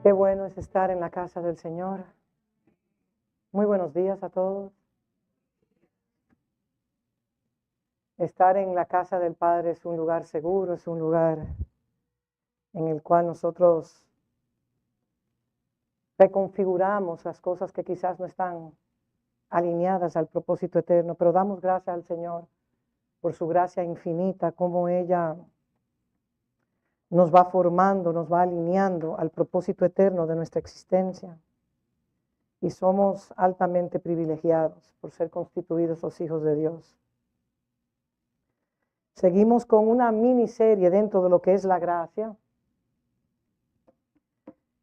Qué bueno es estar en la casa del Señor. Muy buenos días a todos. Estar en la casa del Padre es un lugar seguro, es un lugar en el cual nosotros reconfiguramos las cosas que quizás no están alineadas al propósito eterno, pero damos gracias al Señor por su gracia infinita, como ella nos va formando, nos va alineando al propósito eterno de nuestra existencia. Y somos altamente privilegiados por ser constituidos los hijos de Dios. Seguimos con una miniserie dentro de lo que es la gracia.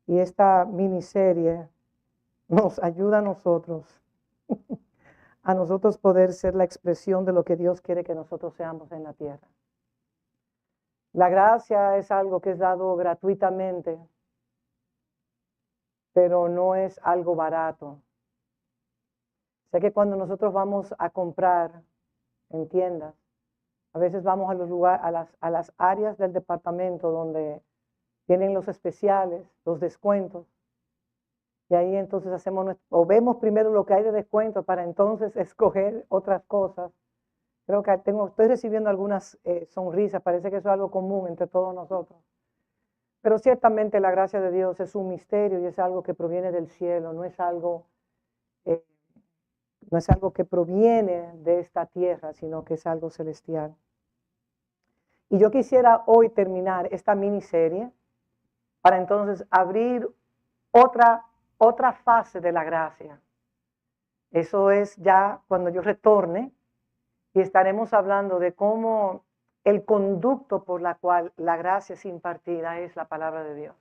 Y esta miniserie nos ayuda a nosotros poder ser la expresión de lo que Dios quiere que nosotros seamos en la tierra. La gracia es algo que es dado gratuitamente, pero no es algo barato. Sé que cuando nosotros vamos a comprar en tiendas, a veces vamos a los lugares, a las áreas del departamento donde tienen los especiales, los descuentos, y ahí entonces vemos primero lo que hay de descuento para entonces escoger otras cosas. Creo que estoy recibiendo algunas sonrisas, parece que eso es algo común entre todos nosotros. Pero ciertamente la gracia de Dios es un misterio y es algo que proviene del cielo, no es algo que proviene de esta tierra, sino que es algo celestial. Y yo quisiera hoy terminar esta miniserie para entonces abrir otra fase de la gracia. Eso es ya cuando yo retorne y estaremos hablando de cómo el conducto por la cual la gracia es impartida es la palabra de Dios.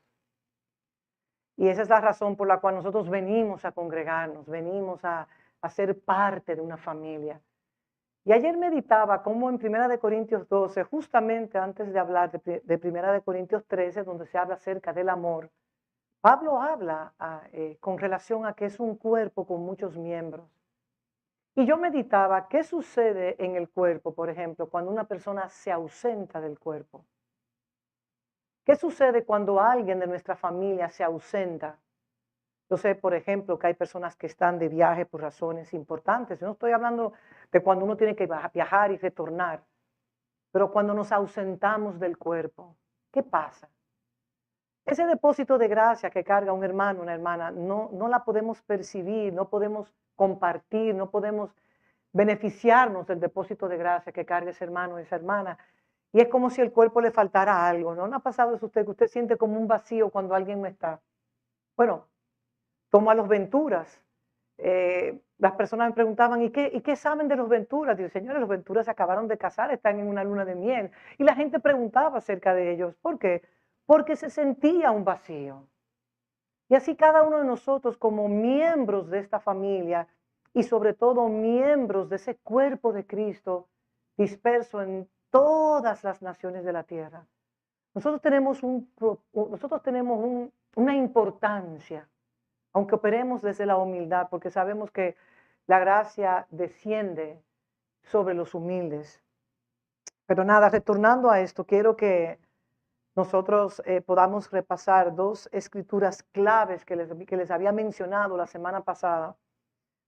Y esa es la razón por la cual nosotros venimos a congregarnos, venimos a ser parte de una familia. Y ayer meditaba cómo en 1 Corintios 12, justamente antes de hablar de 1 Corintios 13, donde se habla acerca del amor, Pablo habla con relación a que es un cuerpo con muchos miembros. Y yo meditaba, ¿qué sucede en el cuerpo, por ejemplo, cuando una persona se ausenta del cuerpo? ¿Qué sucede cuando alguien de nuestra familia se ausenta? Yo sé, por ejemplo, que hay personas que están de viaje por razones importantes. Yo no estoy hablando de cuando uno tiene que viajar y retornar, pero cuando nos ausentamos del cuerpo, ¿qué pasa? Ese depósito de gracia que carga un hermano, una hermana, no la podemos percibir, no podemos compartir, no podemos beneficiarnos del depósito de gracia que carga ese hermano o esa hermana. Y es como si el cuerpo le faltara algo, ¿no? ¿No ha pasado eso usted, que usted siente como un vacío cuando alguien no está? Bueno, tomo a los Venturas. Las personas me preguntaban, ¿y qué saben de los Venturas? Digo, señores, los Venturas se acabaron de casar, están en una luna de miel. Y la gente preguntaba acerca de ellos. ¿Por qué? Porque se sentía un vacío. Y así cada uno de nosotros como miembros de esta familia y sobre todo miembros de ese cuerpo de Cristo disperso en todas las naciones de la tierra. Nosotros tenemos una importancia, aunque operemos desde la humildad, porque sabemos que la gracia desciende sobre los humildes. Pero nada, retornando a esto, quiero que nosotros podamos repasar dos escrituras claves que les había mencionado la semana pasada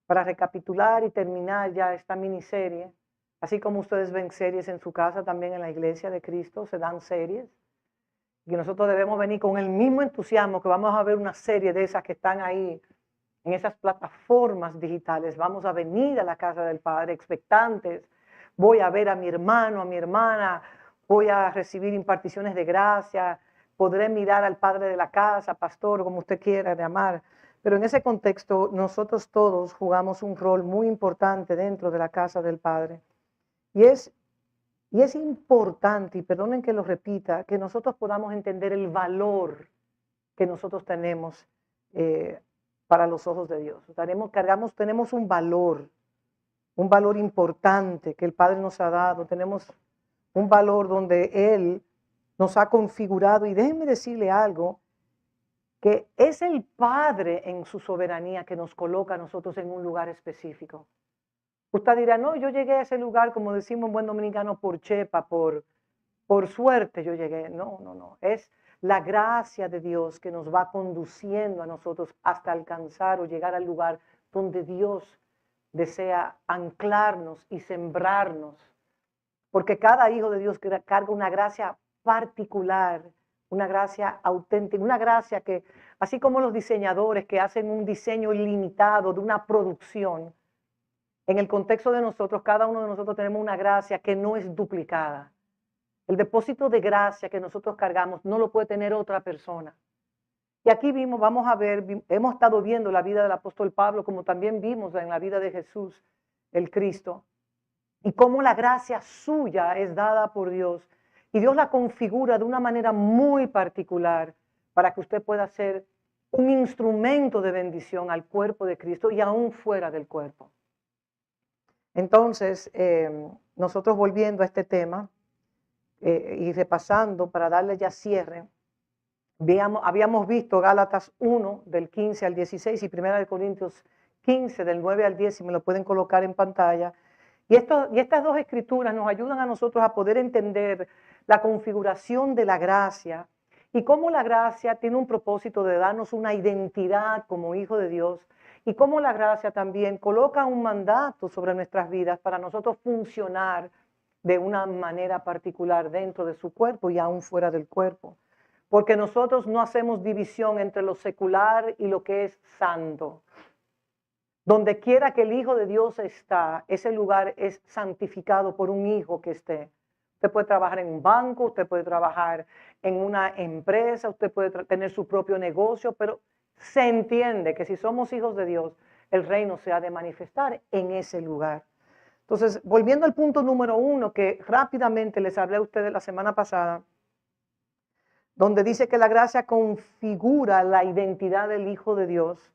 para recapitular y terminar ya esta miniserie. Así como ustedes ven series en su casa, también en la iglesia de Cristo se dan series. Y nosotros debemos venir con el mismo entusiasmo que vamos a ver una serie de esas que están ahí en esas plataformas digitales. Vamos a venir a la casa del Padre expectantes. Voy a ver a mi hermano, a mi hermana, voy a recibir imparticiones de gracia, podré mirar al padre de la casa, pastor, como usted quiera llamar. Pero en ese contexto, nosotros todos jugamos un rol muy importante dentro de la casa del Padre. Y es importante, y perdonen que lo repita, que nosotros podamos entender el valor que nosotros tenemos para los ojos de Dios. Tenemos un valor importante que el Padre nos ha dado. Tenemos un valor donde Él nos ha configurado. Y déjenme decirle algo, que es el Padre en su soberanía que nos coloca a nosotros en un lugar específico. Usted dirá, no, yo llegué a ese lugar, como decimos en buen dominicano, por chepa, por suerte yo llegué. No. la gracia de Dios que nos va conduciendo a nosotros hasta alcanzar o llegar al lugar donde Dios desea anclarnos y sembrarnos. Porque cada hijo de Dios carga una gracia particular, una gracia auténtica, una gracia que, así como los diseñadores que hacen un diseño ilimitado de una producción, en el contexto de nosotros, cada uno de nosotros tenemos una gracia que no es duplicada. El depósito de gracia que nosotros cargamos no lo puede tener otra persona. Y aquí vamos a ver, hemos estado viendo la vida del apóstol Pablo, como también vimos en la vida de Jesús, el Cristo, y cómo la gracia suya es dada por Dios. Y Dios la configura de una manera muy particular para que usted pueda ser un instrumento de bendición al cuerpo de Cristo y aún fuera del cuerpo. Entonces, nosotros volviendo a este tema y repasando para darle ya cierre, habíamos visto Gálatas 1 del 15 al 16 y 1 Corintios 15 del 9 al 10, si me lo pueden colocar en pantalla. Y estas dos escrituras nos ayudan a nosotros a poder entender la configuración de la gracia y cómo la gracia tiene un propósito de darnos una identidad como hijo de Dios y cómo la gracia también coloca un mandato sobre nuestras vidas para nosotros funcionar de una manera particular dentro de su cuerpo y aún fuera del cuerpo. Porque nosotros no hacemos división entre lo secular y lo que es santo. Donde quiera que el Hijo de Dios está, ese lugar es santificado por un hijo que esté. Usted puede trabajar en un banco, usted puede trabajar en una empresa, usted puede tener su propio negocio, pero se entiende que si somos hijos de Dios, el reino se ha de manifestar en ese lugar. Entonces, volviendo al punto número 1, que rápidamente les hablé a ustedes la semana pasada, donde dice que la gracia configura la identidad del Hijo de Dios.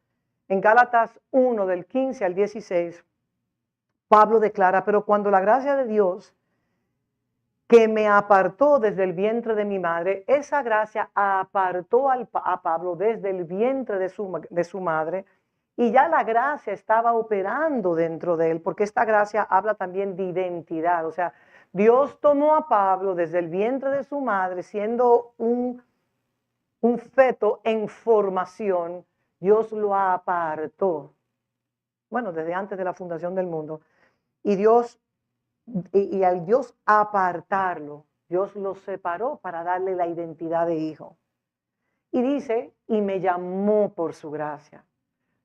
En Gálatas 1, del 15 al 16, Pablo declara, pero cuando la gracia de Dios, que me apartó desde el vientre de mi madre, esa gracia apartó a Pablo desde el vientre de su madre, y ya la gracia estaba operando dentro de él, porque esta gracia habla también de identidad. O sea, Dios tomó a Pablo desde el vientre de su madre, siendo un feto en formación. Dios lo apartó, bueno, desde antes de la fundación del mundo. Y al Dios apartarlo, Dios lo separó para darle la identidad de hijo. Y dice, y me llamó por su gracia.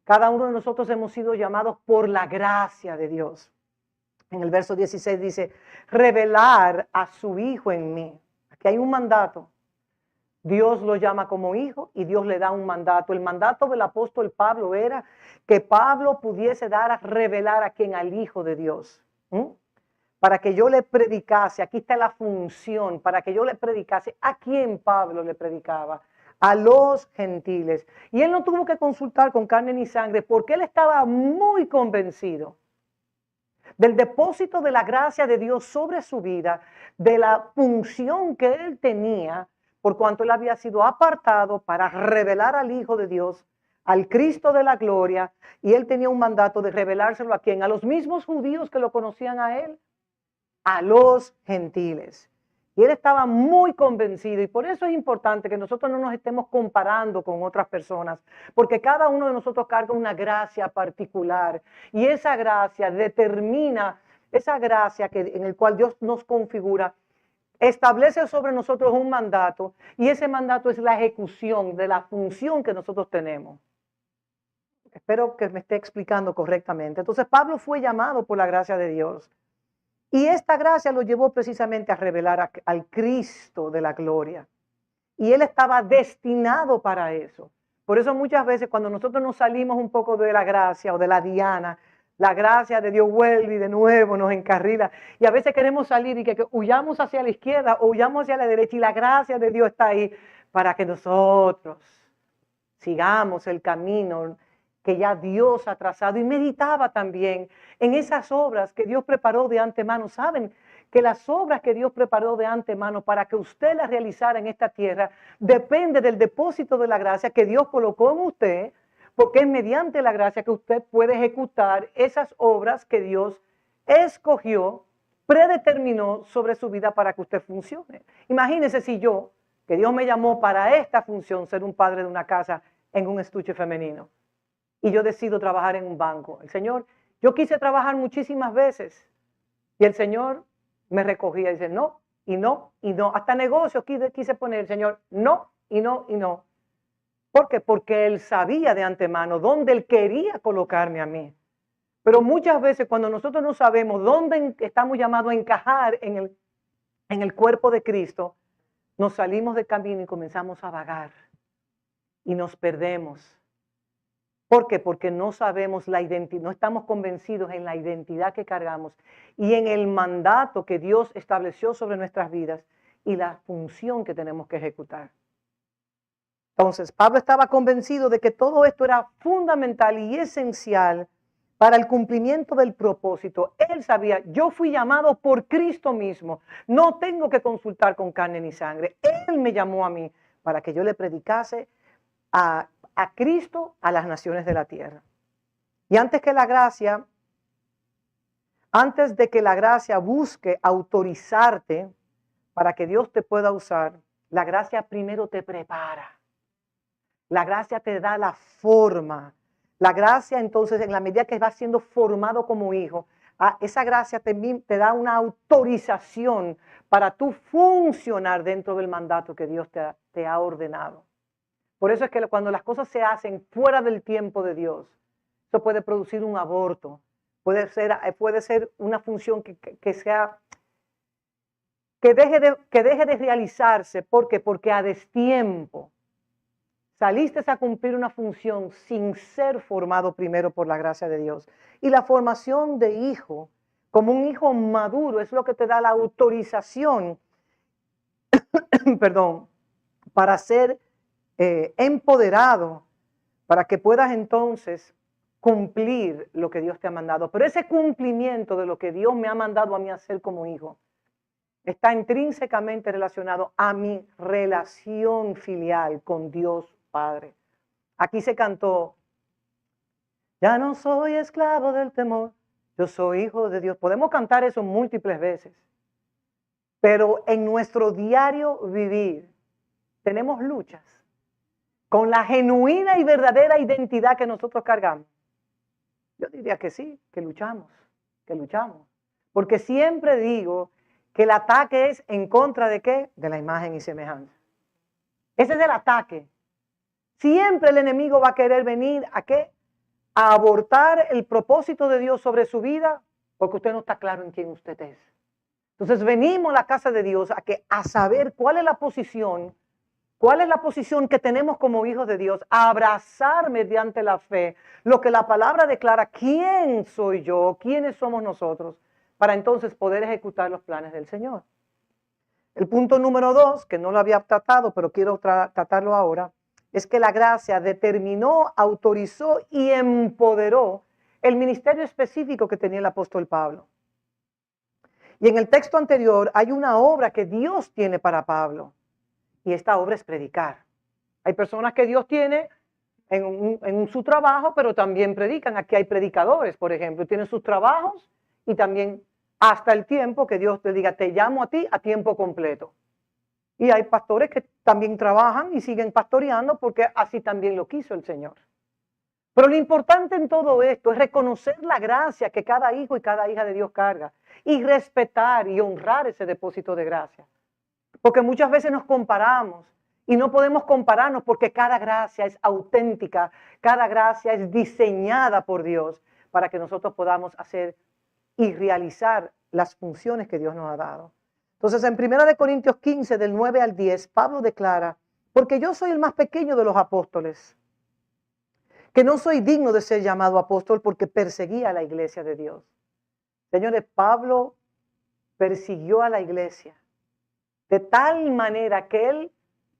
Cada uno de nosotros hemos sido llamados por la gracia de Dios. En el verso 16 dice, revelar a su hijo en mí. Aquí hay un mandato. Dios lo llama como hijo y Dios le da un mandato. El mandato del apóstol Pablo era que Pablo pudiese dar a revelar a quien, al Hijo de Dios. Para que yo le predicase, aquí está la función, para que yo le predicase. ¿A quién Pablo le predicaba? A los gentiles. Y él no tuvo que consultar con carne ni sangre porque él estaba muy convencido del depósito de la gracia de Dios sobre su vida, de la función que él tenía, por cuanto él había sido apartado para revelar al Hijo de Dios, al Cristo de la gloria, y él tenía un mandato de revelárselo a quién, a los mismos judíos que lo conocían a él, a los gentiles. Y él estaba muy convencido, y por eso es importante que nosotros no nos estemos comparando con otras personas, porque cada uno de nosotros carga una gracia particular, y esa gracia determina, esa gracia en el cual Dios nos configura, establece sobre nosotros un mandato, y ese mandato es la ejecución de la función que nosotros tenemos. Espero que me esté explicando correctamente. Entonces Pablo fue llamado por la gracia de Dios. Y esta gracia lo llevó precisamente a revelar al Cristo de la gloria. Y él estaba destinado para eso. Por eso muchas veces cuando nosotros nos salimos un poco de la gracia o de la diana, la gracia de Dios vuelve y de nuevo nos encarrila. Y a veces queremos salir y que huyamos hacia la izquierda o huyamos hacia la derecha. Y la gracia de Dios está ahí para que nosotros sigamos el camino que ya Dios ha trazado. Y meditaba también en esas obras que Dios preparó de antemano. ¿Saben? Que las obras que Dios preparó de antemano para que usted las realizara en esta tierra depende del depósito de la gracia que Dios colocó en usted, porque es mediante la gracia que usted puede ejecutar esas obras que Dios escogió, predeterminó sobre su vida para que usted funcione. Imagínese si yo, que Dios me llamó para esta función, ser un padre de una casa en un estuche femenino. Y yo decido trabajar en un banco. El Señor, yo quise trabajar muchísimas veces y el Señor me recogía y dice no, y no, y no. Hasta negocios quise poner el Señor no, y no, y no. ¿Por qué? Porque Él sabía de antemano dónde Él quería colocarme a mí. Pero muchas veces cuando nosotros no sabemos dónde estamos llamados a encajar en el cuerpo de Cristo, nos salimos del camino y comenzamos a vagar y nos perdemos. ¿Por qué? Porque no sabemos la identidad, no estamos convencidos en la identidad que cargamos y en el mandato que Dios estableció sobre nuestras vidas y la función que tenemos que ejecutar. Entonces, Pablo estaba convencido de que todo esto era fundamental y esencial para el cumplimiento del propósito. Él sabía, yo fui llamado por Cristo mismo, no tengo que consultar con carne ni sangre. Él me llamó a mí para que yo le predicase a Cristo a las naciones de la tierra. Y antes de que la gracia busque autorizarte para que Dios te pueda usar, la gracia primero te prepara. La gracia te da la forma. La gracia, entonces, en la medida que vas siendo formado como hijo, esa gracia te da una autorización para tú funcionar dentro del mandato que Dios te ha ordenado. Por eso es que cuando las cosas se hacen fuera del tiempo de Dios, eso puede producir un aborto, puede ser una función que deje de realizarse. ¿Por qué? Porque a destiempo saliste a cumplir una función sin ser formado primero por la gracia de Dios. Y la formación de hijo, como un hijo maduro, es lo que te da la autorización, perdón, para ser empoderado, para que puedas entonces cumplir lo que Dios te ha mandado. Pero ese cumplimiento de lo que Dios me ha mandado a mí hacer como hijo está intrínsecamente relacionado a mi relación filial con Dios Padre. Aquí se cantó, ya no soy esclavo del temor, yo soy hijo de Dios. Podemos cantar eso múltiples veces, pero en nuestro diario vivir tenemos luchas con la genuina y verdadera identidad que nosotros cargamos. Yo diría que sí, que luchamos. Porque siempre digo que el ataque es en contra de ¿qué? De la imagen y semejanza. Ese es el ataque. Siempre el enemigo va a querer venir ¿a qué? A abortar el propósito de Dios sobre su vida porque usted no está claro en quién usted es. Entonces venimos a la casa de Dios a saber cuál es la posición que tenemos como hijos de Dios, a abrazar mediante la fe lo que la palabra declara, quién soy yo, quiénes somos nosotros, para entonces poder ejecutar los planes del Señor. El punto número 2, que no lo había tratado, pero quiero tratarlo ahora, es que la gracia determinó, autorizó y empoderó el ministerio específico que tenía el apóstol Pablo. Y en el texto anterior hay una obra que Dios tiene para Pablo, y esta obra es predicar. Hay personas que Dios tiene en su trabajo, pero también predican. Aquí hay predicadores, por ejemplo, tienen sus trabajos y también hasta el tiempo que Dios te diga, te llamo a ti a tiempo completo. Y hay pastores que también trabajan y siguen pastoreando porque así también lo quiso el Señor. Pero lo importante en todo esto es reconocer la gracia que cada hijo y cada hija de Dios carga y respetar y honrar ese depósito de gracia. Porque muchas veces nos comparamos y no podemos compararnos porque cada gracia es auténtica, cada gracia es diseñada por Dios para que nosotros podamos hacer y realizar las funciones que Dios nos ha dado. Entonces, en 1 Corintios 15, del 9 al 10, Pablo declara, porque yo soy el más pequeño de los apóstoles, que no soy digno de ser llamado apóstol porque perseguía a la iglesia de Dios. Señores, Pablo persiguió a la iglesia de tal manera que él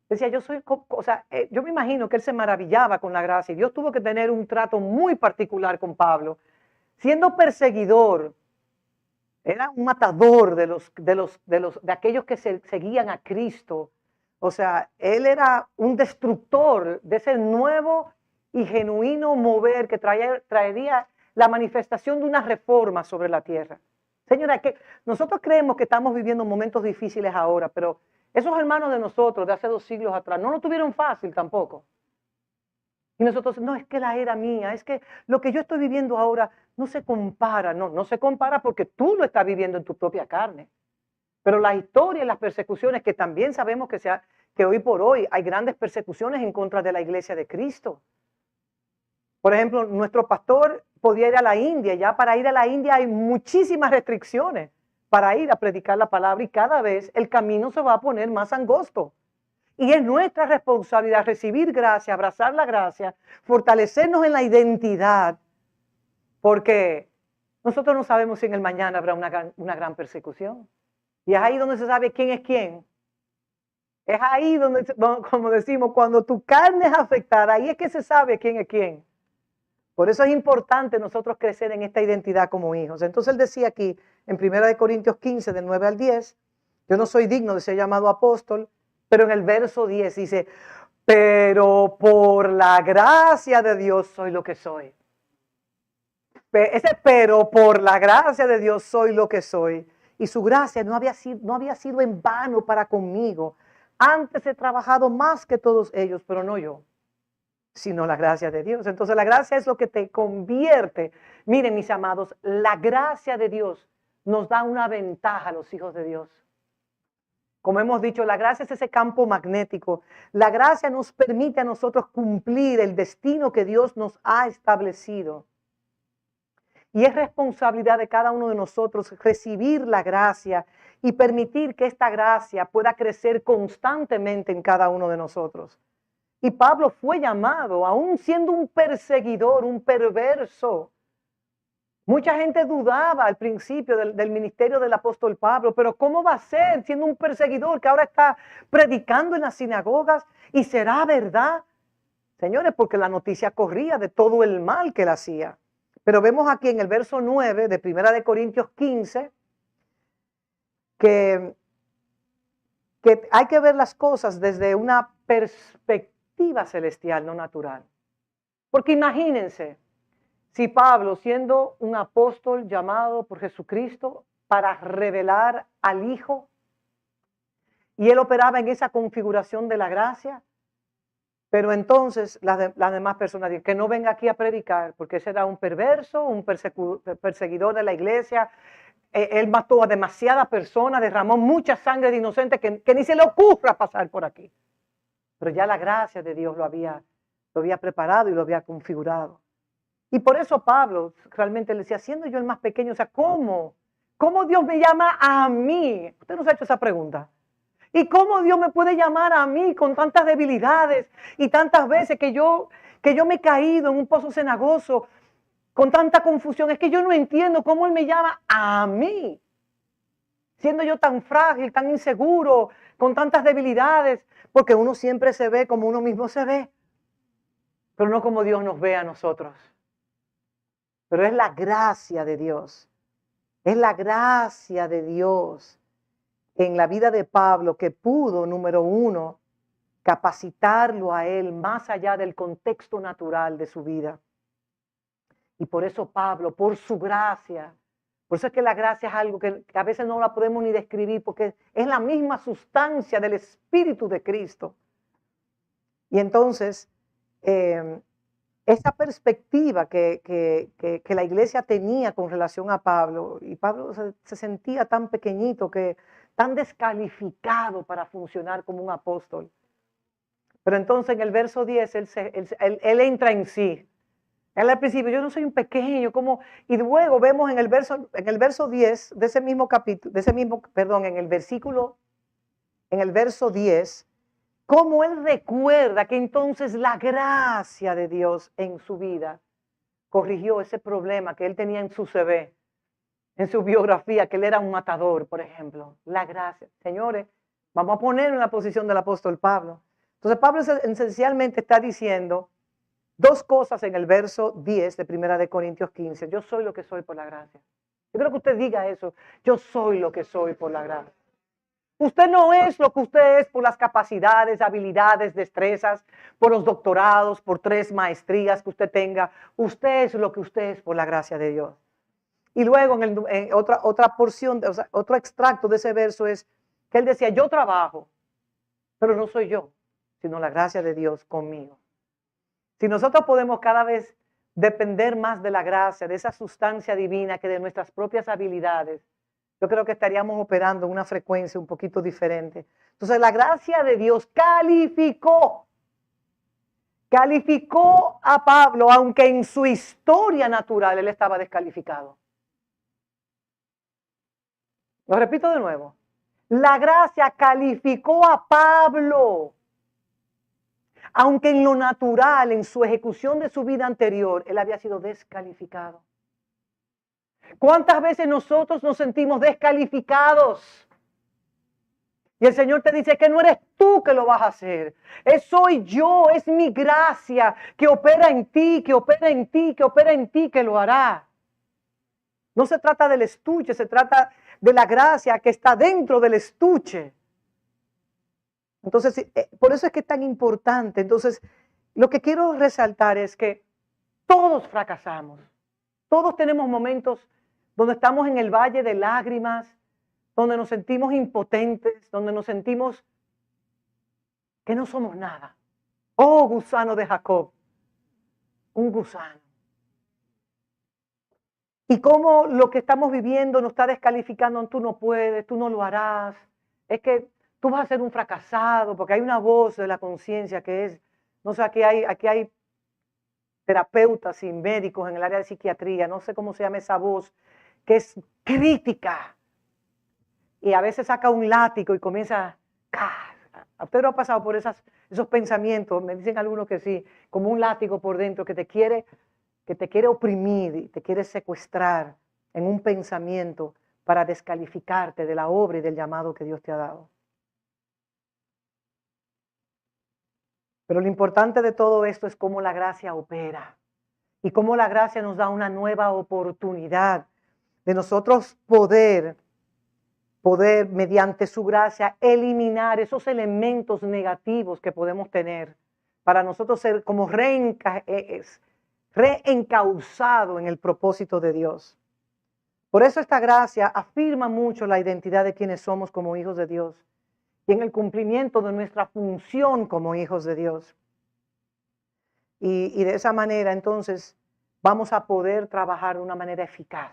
decía, yo me imagino que él se maravillaba con la gracia y Dios tuvo que tener un trato muy particular con Pablo. Siendo perseguidor, era un matador de aquellos que seguían a Cristo. O sea, él era un destructor de ese nuevo y genuino mover que traería la manifestación de una reforma sobre la tierra. Señora, que nosotros creemos que estamos viviendo momentos difíciles ahora, pero Esos hermanos de nosotros de hace 2 siglos atrás no lo tuvieron fácil tampoco. Y nosotros, no, es que la era mía, es que lo que yo estoy viviendo ahora no se compara. No se compara porque tú lo estás viviendo en tu propia carne. Pero la historia y las persecuciones, que también sabemos que hoy por hoy hay grandes persecuciones en contra de la iglesia de Cristo. Por ejemplo, nuestro pastor podía ir a la India. Ya para ir a la India hay muchísimas restricciones para ir a predicar la palabra, y cada vez el camino se va a poner más angosto. Y es nuestra responsabilidad recibir gracia, abrazar la gracia, fortalecernos en la identidad, porque nosotros no sabemos si en el mañana habrá una gran persecución. Y es ahí donde se sabe quién es quién. Es ahí donde, como decimos, cuando tu carne es afectada, ahí es que se sabe quién es quién. Por eso es importante nosotros crecer en esta identidad como hijos. Entonces él decía aquí, en 1 Corintios 15, del 9 al 10, yo no soy digno de ser llamado apóstol, pero en el verso 10 dice, pero por la gracia de Dios soy lo que soy. Ese pero por la gracia de Dios soy lo que soy. Y su gracia no había sido en vano para conmigo. Antes he trabajado más que todos ellos, pero no yo, sino la gracia de Dios. Entonces la gracia es lo que te convierte. Miren, mis amados, la gracia de Dios nos da una ventaja a los hijos de Dios. Como hemos dicho, la gracia es ese campo magnético. La gracia nos permite a nosotros cumplir el destino que Dios nos ha establecido. Y es responsabilidad de cada uno de nosotros recibir la gracia y permitir que esta gracia pueda crecer constantemente en cada uno de nosotros. Y Pablo fue llamado, aún siendo un perseguidor, un perverso. Mucha gente dudaba al principio del ministerio del apóstol Pablo, pero ¿cómo va a ser siendo un perseguidor que ahora está predicando en las sinagogas? ¿Y será verdad? Señores, porque la noticia corría de todo el mal que él hacía. Pero vemos aquí en el verso 9 de 1 Corintios 15 que hay que ver las cosas desde una perspectiva celestial, no natural. Porque imagínense, si Pablo, siendo un apóstol llamado por Jesucristo para revelar al Hijo, y él operaba en esa configuración de la gracia, pero entonces las demás personas dicen que no venga aquí a predicar, porque ese era un perverso, un perseguidor de la iglesia. Él mató a demasiadas personas, derramó mucha sangre de inocentes que ni se le ocurra pasar por aquí. Pero ya la gracia de Dios lo había preparado y lo había configurado. Y por eso Pablo realmente le decía, siendo yo el más pequeño, o sea, ¿cómo Dios me llama a mí? Usted nos ha hecho esa pregunta. ¿Y cómo Dios me puede llamar a mí con tantas debilidades y tantas veces que yo me he caído en un pozo cenagoso con tanta confusión? Es que yo no entiendo cómo Él me llama a mí, siendo yo tan frágil, tan inseguro, con tantas debilidades, porque uno siempre se ve como uno mismo se ve, pero no como Dios nos ve a nosotros. Pero es la gracia de Dios, es la gracia de Dios en la vida de Pablo que pudo, número uno, capacitarlo a él más allá del contexto natural de su vida. Y por eso Pablo, por su gracia, por eso es que la gracia es algo que a veces no la podemos ni describir, porque es la misma sustancia del Espíritu de Cristo. Y entonces, esa perspectiva que la iglesia tenía con relación a Pablo, y Pablo se sentía tan pequeñito, tan descalificado para funcionar como un apóstol. Pero entonces en el verso 10 él entra en sí. Él al principio, yo no soy un pequeño, y luego vemos en el verso 10 de ese mismo capítulo, en el verso 10, cómo él recuerda que entonces la gracia de Dios en su vida corrigió ese problema que él tenía en su CV, en su biografía, que él era un matador, por ejemplo. La gracia. Señores, vamos a poner en la posición del apóstol Pablo. Entonces Pablo esencialmente está diciendo dos cosas en el verso 10 de 1 Corintios 15. Yo soy lo que soy por la gracia. Yo creo que usted diga eso. Yo soy lo que soy por la gracia. Usted no es lo que usted es por las capacidades, habilidades, destrezas, por los doctorados, por 3 maestrías que usted tenga. Usted es lo que usted es por la gracia de Dios. Y luego en otra porción, otro extracto de ese verso es que él decía, yo trabajo, Pero no soy yo, sino la gracia de Dios conmigo. Si nosotros podemos cada vez depender más de la gracia, de esa sustancia divina que de nuestras propias habilidades, yo creo que estaríamos operando en una frecuencia un poquito diferente. Entonces la gracia de Dios calificó a Pablo, aunque en su historia natural él estaba descalificado. Lo repito de nuevo. La gracia calificó a Pablo, aunque en lo natural, en su ejecución de su vida anterior, él había sido descalificado. ¿Cuántas veces nosotros nos sentimos descalificados? Y el Señor te dice que no eres tú que lo vas a hacer. Soy yo, es mi gracia que opera en ti, que opera en ti, que opera en ti, que lo hará. No se trata del estuche, se trata de la gracia que está dentro del estuche. Entonces, por eso es que es tan importante. Entonces, lo que quiero resaltar es que todos fracasamos. Todos tenemos momentos donde estamos en el valle de lágrimas, donde nos sentimos impotentes, donde nos sentimos que no somos nada. Oh, gusano de Jacob, un gusano. Y cómo lo que estamos viviendo nos está descalificando, tú no puedes, tú no lo harás, es que tú vas a ser un fracasado, porque hay una voz de la conciencia que es, no sé, aquí hay terapeutas y médicos en el área de psiquiatría, no sé cómo se llama esa voz, que es crítica. Y a veces saca un látigo y comienza, ¿a usted no ha pasado por esos pensamientos? Me dicen algunos que sí, como un látigo por dentro que te quiere oprimir y te quiere secuestrar en un pensamiento para descalificarte de la obra y del llamado que Dios te ha dado. Pero lo importante de todo esto es cómo la gracia opera y cómo la gracia nos da una nueva oportunidad de nosotros poder mediante su gracia eliminar esos elementos negativos que podemos tener para nosotros ser como reencauzado en el propósito de Dios. Por eso esta gracia afirma mucho la identidad de quienes somos como hijos de Dios y en el cumplimiento de nuestra función como hijos de Dios. Y de esa manera entonces vamos a poder trabajar de una manera eficaz.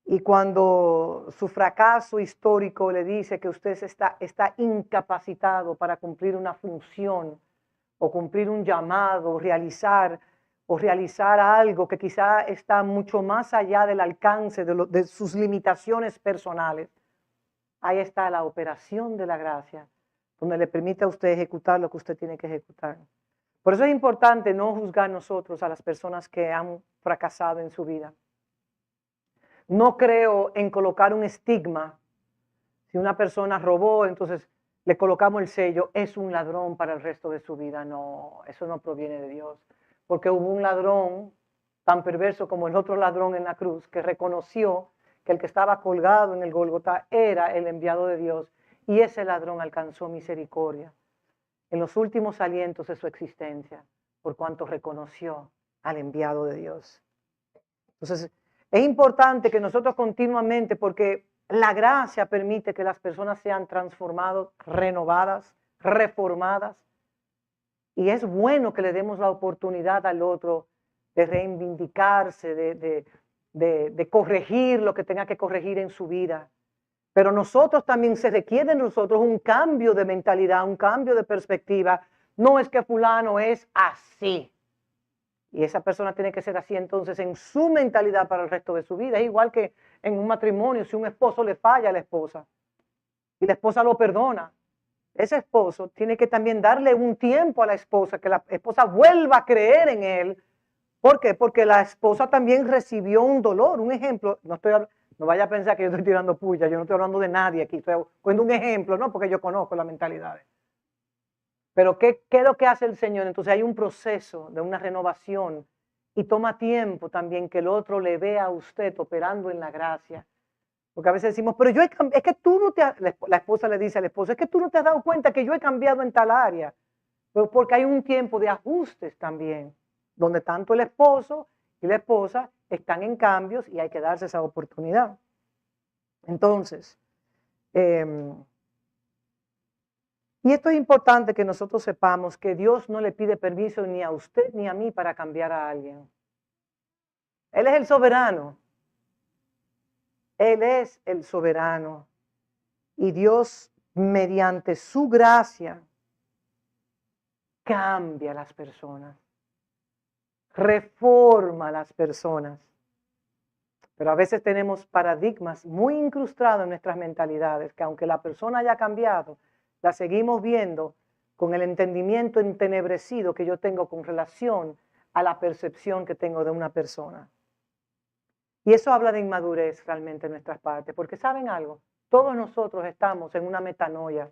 Y cuando su fracaso histórico le dice que usted está incapacitado para cumplir una función o cumplir un llamado, realizar algo que quizá está mucho más allá del alcance de sus limitaciones personales, ahí está la operación de la gracia, donde le permite a usted ejecutar lo que usted tiene que ejecutar. Por eso es importante no juzgar nosotros a las personas que han fracasado en su vida. No creo en colocar un estigma. Si una persona robó, entonces le colocamos el sello, es un ladrón para el resto de su vida. No, eso no proviene de Dios. Porque hubo un ladrón tan perverso como el otro ladrón en la cruz que reconoció que el que estaba colgado en el Gólgota era el enviado de Dios y ese ladrón alcanzó misericordia en los últimos alientos de su existencia por cuanto reconoció al enviado de Dios. Entonces, es importante que nosotros continuamente, porque la gracia permite que las personas sean transformadas, renovadas, reformadas. Y es bueno que le demos la oportunidad al otro de reivindicarse, de corregir lo que tenga que corregir en su vida. Pero nosotros también se requiere de nosotros un cambio de mentalidad, un cambio de perspectiva. No es que fulano es así. Y esa persona tiene que ser así entonces en su mentalidad para el resto de su vida. Es igual que en un matrimonio, si un esposo le falla a la esposa y la esposa lo perdona, ese esposo tiene que también darle un tiempo a la esposa, que la esposa vuelva a creer en él. ¿Por qué? Porque la esposa también recibió un dolor. Un ejemplo, no vaya a pensar que yo estoy tirando puya, yo no estoy hablando de nadie aquí, estoy poniendo un ejemplo, ¿no? Porque yo conozco las mentalidades. Pero ¿qué es lo que hace el Señor? Entonces hay un proceso de una renovación y toma tiempo también que el otro le vea a usted operando en la gracia. Porque a veces decimos, pero es que tú no la esposa le dice al esposo, es que tú no te has dado cuenta que yo he cambiado en tal área. Pero porque hay un tiempo de ajustes también, donde tanto el esposo y la esposa están en cambios y hay que darse esa oportunidad. Entonces, Y esto es importante que nosotros sepamos que Dios no le pide permiso ni a usted ni a mí para cambiar a alguien. Él es el soberano. Él es el soberano. Y Dios, mediante su gracia, cambia a las personas. Reforma a las personas. Pero a veces tenemos paradigmas muy incrustados en nuestras mentalidades, que aunque la persona haya cambiado, la seguimos viendo con el entendimiento entenebrecido que yo tengo con relación a la percepción que tengo de una persona. Y eso habla de inmadurez realmente en nuestras partes, porque ¿saben algo? Todos nosotros estamos en una metanoia.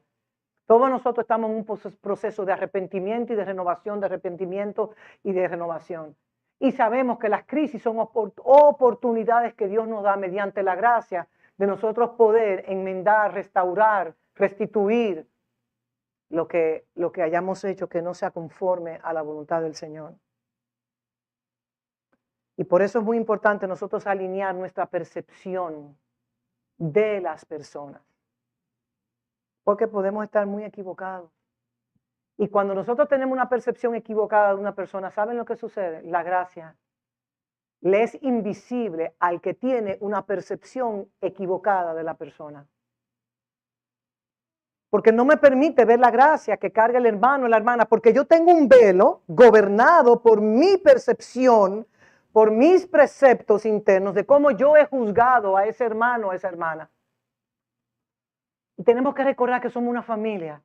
Todos nosotros estamos en un proceso de arrepentimiento y de renovación, de arrepentimiento y de renovación. Y sabemos que las crisis son oportunidades que Dios nos da mediante la gracia de nosotros poder enmendar, restaurar, restituir lo que hayamos hecho que no sea conforme a la voluntad del Señor. Y por eso es muy importante nosotros alinear nuestra percepción de las personas. Porque podemos estar muy equivocados. Y cuando nosotros tenemos una percepción equivocada de una persona, ¿saben lo que sucede? La gracia le es invisible al que tiene una percepción equivocada de la persona. Porque no me permite ver la gracia que carga el hermano o la hermana, porque yo tengo un velo gobernado por mi percepción, por mis preceptos internos de cómo yo he juzgado a ese hermano o a esa hermana. Y tenemos que recordar que somos una familia.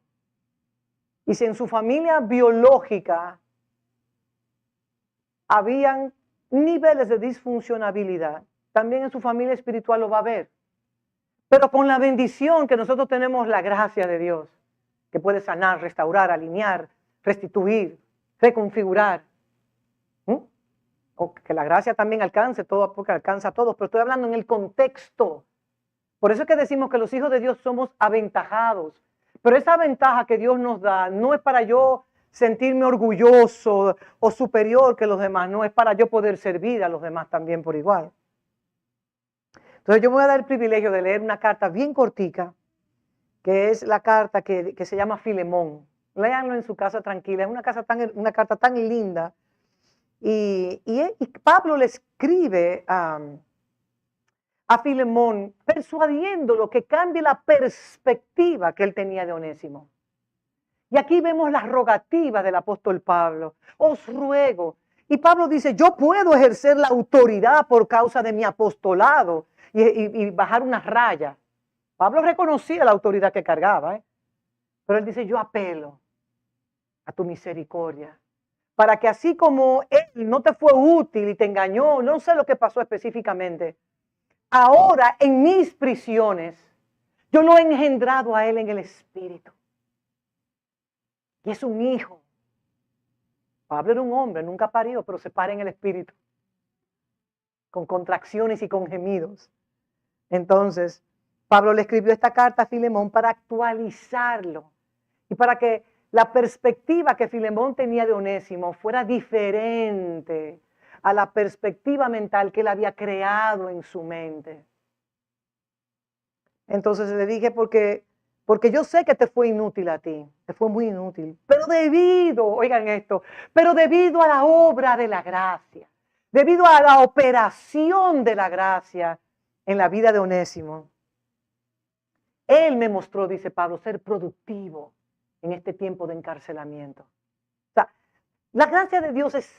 Y si en su familia biológica habían niveles de disfuncionabilidad, también en su familia espiritual lo va a haber. Pero con la bendición que nosotros tenemos, la gracia de Dios, que puede sanar, restaurar, alinear, restituir, reconfigurar. O que la gracia también alcance todo, porque alcanza a todos, pero estoy hablando en el contexto. Por eso es que decimos que los hijos de Dios somos aventajados. Pero esa ventaja que Dios nos da no es para yo sentirme orgulloso o superior que los demás, no es para yo poder servir a los demás también por igual. Entonces yo me voy a dar el privilegio de leer una carta bien cortica, que es la carta que se llama Filemón. Léanlo en su casa tranquila, es una carta tan linda. Y Pablo le escribe a Filemón persuadiéndolo que cambie la perspectiva que él tenía de Onésimo. Y aquí vemos las rogativas del apóstol Pablo. Os ruego. Y Pablo dice, yo puedo ejercer la autoridad por causa de mi apostolado y bajar una raya. Pablo reconocía la autoridad que cargaba, pero él dice, yo apelo a tu misericordia, para que así como él no te fue útil y te engañó, no sé lo que pasó específicamente, ahora en mis prisiones, yo lo he engendrado a él en el espíritu. Y es un hijo. Pablo era un hombre, nunca parió, pero se para en el espíritu, con contracciones y con gemidos. Entonces, Pablo le escribió esta carta a Filemón para actualizarlo y para que la perspectiva que Filemón tenía de Onésimo fuera diferente a la perspectiva mental que él había creado en su mente. Entonces le dije, porque yo sé que te fue inútil a ti, te fue muy inútil, pero oigan esto, pero debido a la obra de la gracia, debido a la operación de la gracia en la vida de Onésimo, él me mostró, dice Pablo, ser productivo en este tiempo de encarcelamiento. O sea, la gracia de Dios es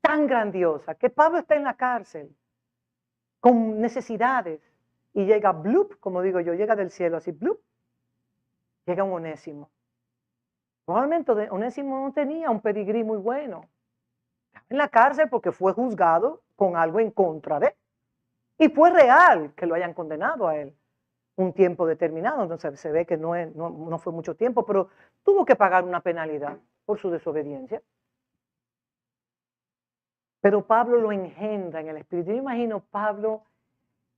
tan grandiosa que Pablo está en la cárcel con necesidades y llega blup, como digo yo, llega del cielo así, blup, llega un Onésimo. Probablemente Onésimo no tenía un pedigrí muy bueno. Estaba en la cárcel porque fue juzgado con algo en contra de él. Y fue real que lo hayan condenado a él un tiempo determinado. Entonces se ve que no fue mucho tiempo, pero tuvo que pagar una penalidad por su desobediencia. Pero Pablo lo engendra en el espíritu. Yo imagino Pablo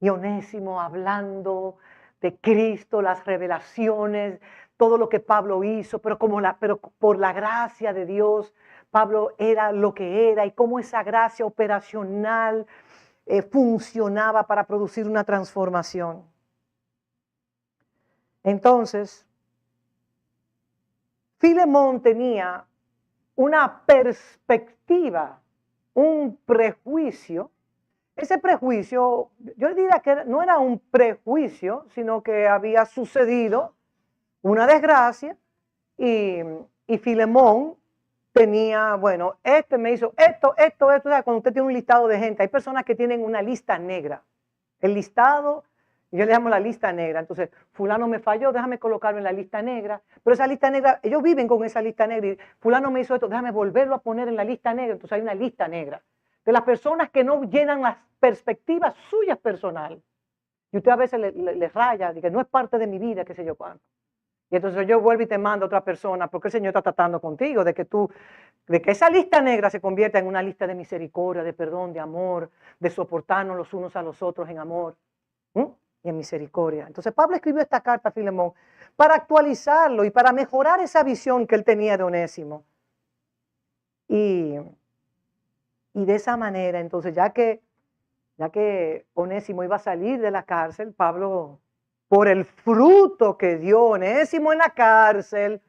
y Onésimo hablando de Cristo, las revelaciones, todo lo que Pablo hizo, pero por la gracia de Dios, Pablo era lo que era y cómo esa gracia operacional funcionaba para producir una transformación. Entonces, Filemón tenía una perspectiva, un prejuicio. Ese prejuicio, yo diría que no era un prejuicio, sino que había sucedido una desgracia y Filemón tenía, bueno, este me hizo esto, o sea, cuando usted tiene un listado de gente, hay personas que tienen una lista negra. El listado, yo le llamo la lista negra. Entonces, fulano me falló, déjame colocarlo en la lista negra. Pero esa lista negra, ellos viven con esa lista negra y fulano me hizo esto, déjame volverlo a poner en la lista negra. Entonces hay una lista negra de las personas que no llenan las perspectivas suyas personales. Y usted a veces le raya, dice, no es parte de mi vida, qué sé yo cuánto. Y entonces yo vuelvo y te mando a otra persona porque el Señor está tratando contigo de que esa lista negra se convierta en una lista de misericordia, de perdón, de amor, de soportarnos los unos a los otros en amor y en misericordia. Entonces Pablo escribió esta carta a Filemón para actualizarlo y para mejorar esa visión que él tenía de Onésimo. Y de esa manera, entonces, ya que Onésimo iba a salir de la cárcel, Pablo, por el fruto que dio Onésimo en la cárcel,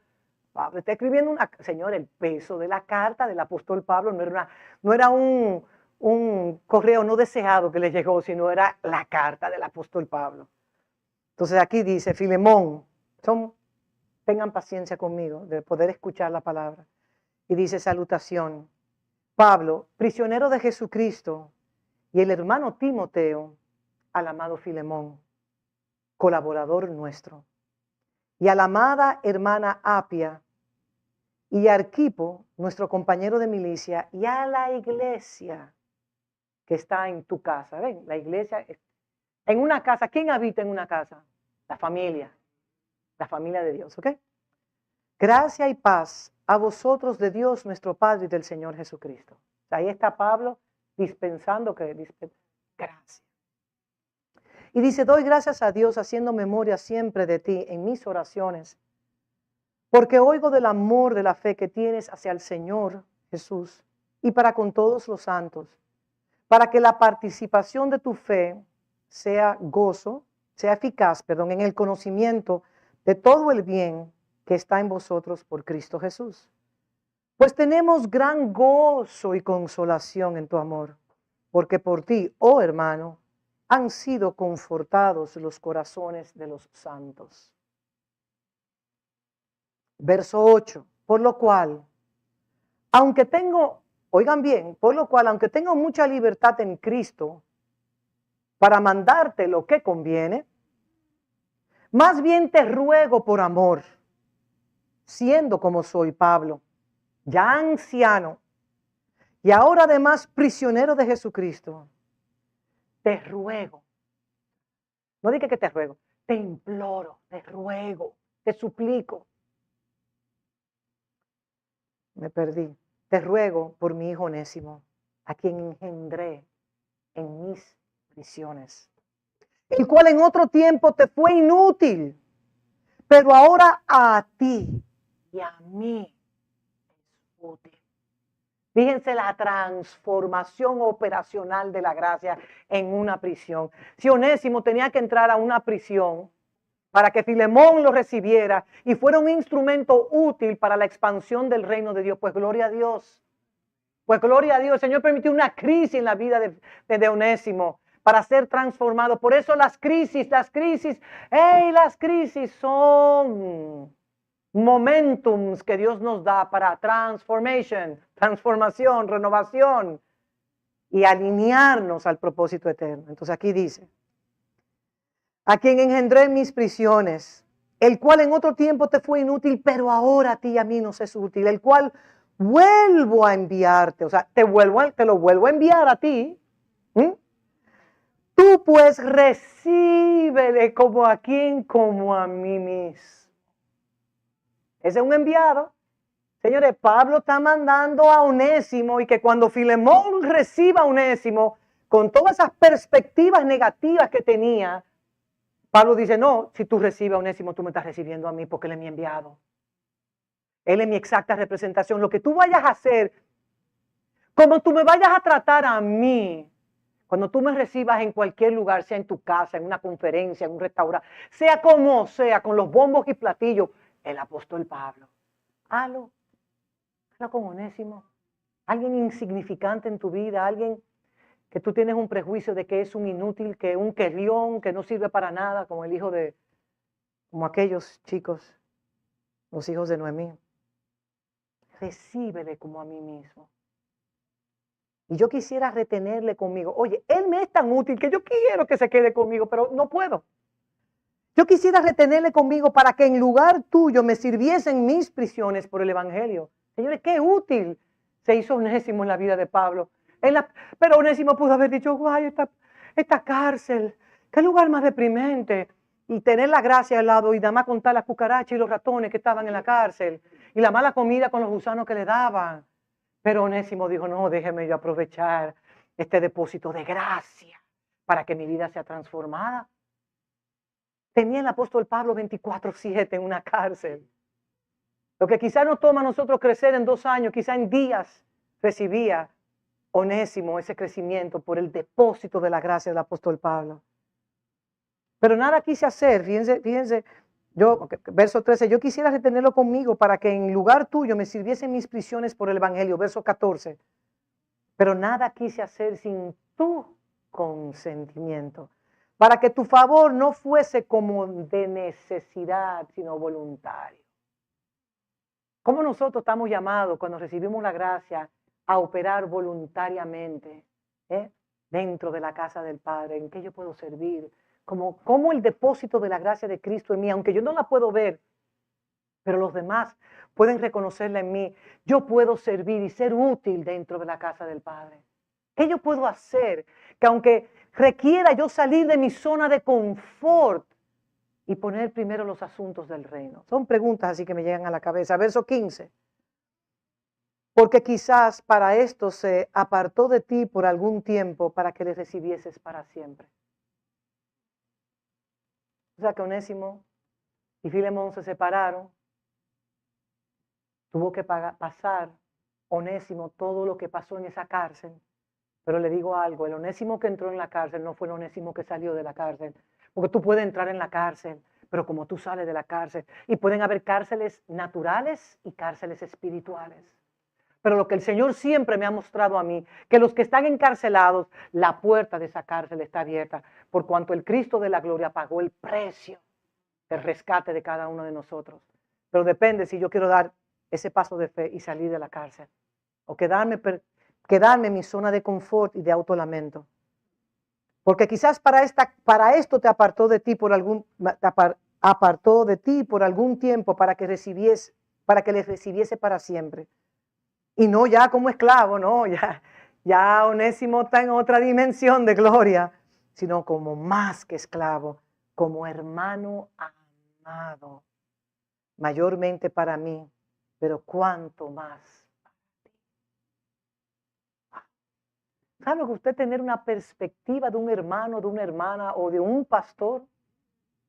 Pablo está escribiendo señor, el peso de la carta del apóstol Pablo no era un correo no deseado que le llegó, sino era la carta del apóstol Pablo. Entonces aquí dice, Filemón, tengan paciencia conmigo de poder escuchar la palabra. Y dice, salutación. Pablo, prisionero de Jesucristo, y el hermano Timoteo, al amado Filemón, colaborador nuestro, y a la amada hermana Apia, y a Arquipo, nuestro compañero de milicia, y a la iglesia que está en tu casa. ¿Ven? La iglesia, en una casa, ¿quién habita en una casa? La familia de Dios, ¿ok? Gracia y paz a vosotros de Dios nuestro Padre y del Señor Jesucristo. Ahí está Pablo dispensando gracia. Y dice, doy gracias a Dios haciendo memoria siempre de ti en mis oraciones, porque oigo del amor de la fe que tienes hacia el Señor Jesús y para con todos los santos, para que la participación de tu fe sea eficaz, en el conocimiento de todo el bien que está en vosotros por Cristo Jesús. Pues tenemos gran gozo y consolación en tu amor, porque por ti, oh hermano, han sido confortados los corazones de los santos. Verso 8, por lo cual, aunque tengo mucha libertad en Cristo para mandarte lo que conviene, más bien te ruego por amor, siendo como soy Pablo, ya anciano, y ahora además prisionero de Jesucristo, te ruego, no diga que te ruego, te imploro, te ruego, te suplico. Me perdí. Te ruego por mi hijo Onésimo, a quien engendré en mis prisiones, el cual en otro tiempo te fue inútil, pero ahora a ti y a mí es útil. Fíjense la transformación operacional de la gracia en una prisión. Si Onésimo tenía que entrar a una prisión para que Filemón lo recibiera y fuera un instrumento útil para la expansión del reino de Dios, pues gloria a Dios. Pues gloria a Dios, el Señor permitió una crisis en la vida de Onésimo para ser transformado. Por eso las crisis son momentums que Dios nos da para transformación, renovación y alinearnos al propósito eterno. Entonces aquí dice, a quien engendré en mis prisiones, el cual en otro tiempo te fue inútil, pero ahora a ti y a mí nos es útil, el cual vuelvo a enviarte, o sea, te lo vuelvo a enviar a ti. Tú pues recíbele como a quien, como a mí mismo. Ese es un enviado. Señores, Pablo está mandando a Onésimo y que cuando Filemón reciba a Onésimo, con todas esas perspectivas negativas que tenía, Pablo dice, no, si tú recibes a Onésimo, tú me estás recibiendo a mí porque él es mi enviado. Él es mi exacta representación. Lo que tú vayas a hacer, como tú me vayas a tratar a mí, cuando tú me recibas en cualquier lugar, sea en tu casa, en una conferencia, en un restaurante, sea como sea, con los bombos y platillos, el apóstol Pablo, Hazlo con Onésimo. Alguien insignificante en tu vida, alguien que tú tienes un prejuicio de que es un inútil, que un querión, que no sirve para nada, como el hijo de, como aquellos chicos, los hijos de Noemí. Recíbele como a mí mismo. Y yo quisiera retenerle conmigo. Oye, él me es tan útil que yo quiero que se quede conmigo, pero no puedo. Yo quisiera retenerle conmigo para que en lugar tuyo me sirviesen mis prisiones por el evangelio. Señores, qué útil se hizo Onésimo en la vida de Pablo. Pero Onésimo pudo haber dicho, guay, esta cárcel, qué lugar más deprimente. Y tener la gracia al lado y nada más contar las cucarachas y los ratones que estaban en la cárcel. Y la mala comida con los gusanos que le daban. Pero Onésimo dijo, no, déjeme yo aprovechar este depósito de gracia para que mi vida sea transformada. Tenía el apóstol Pablo 24/7 en una cárcel. Lo que quizás nos toma a nosotros crecer en 2 años, quizás en días, recibía Onésimo ese crecimiento por el depósito de la gracia del apóstol Pablo. Pero nada quise hacer, fíjense, yo, verso 13, yo quisiera retenerlo conmigo para que en lugar tuyo me sirviesen mis prisiones por el evangelio, verso 14. Pero nada quise hacer sin tu consentimiento, para que tu favor no fuese como de necesidad, sino voluntario. ¿Cómo nosotros estamos llamados cuando recibimos la gracia a operar voluntariamente dentro de la casa del Padre? ¿En qué yo puedo servir? Como el depósito de la gracia de Cristo en mí, aunque yo no la puedo ver, pero los demás pueden reconocerla en mí. Yo puedo servir y ser útil dentro de la casa del Padre. ¿Qué yo puedo hacer? Que aunque requiera yo salir de mi zona de confort y poner primero los asuntos del reino. Son preguntas así que me llegan a la cabeza. Verso 15. Porque quizás para esto se apartó de ti por algún tiempo para que le recibieses para siempre. O sea que Onésimo y Filemón se separaron. Tuvo que pasar Onésimo todo lo que pasó en esa cárcel. Pero le digo algo, el Onésimo que entró en la cárcel no fue el Onésimo que salió de la cárcel. Porque tú puedes entrar en la cárcel, pero como tú sales de la cárcel, y pueden haber cárceles naturales y cárceles espirituales. Pero lo que el Señor siempre me ha mostrado a mí, que los que están encarcelados, la puerta de esa cárcel está abierta, por cuanto el Cristo de la gloria pagó el precio del rescate de cada uno de nosotros. Pero depende si yo quiero dar ese paso de fe y salir de la cárcel, o quedarme en mi zona de confort y de autolamento. Porque quizás para esto te apartó de ti por algún tiempo para que le recibiese para siempre. Y no ya como esclavo, no, ya Onésimo está en otra dimensión de gloria, sino como más que esclavo, como hermano amado, mayormente para mí, pero cuánto más. ¿Sabe que usted tener una perspectiva de un hermano, de una hermana, o de un pastor,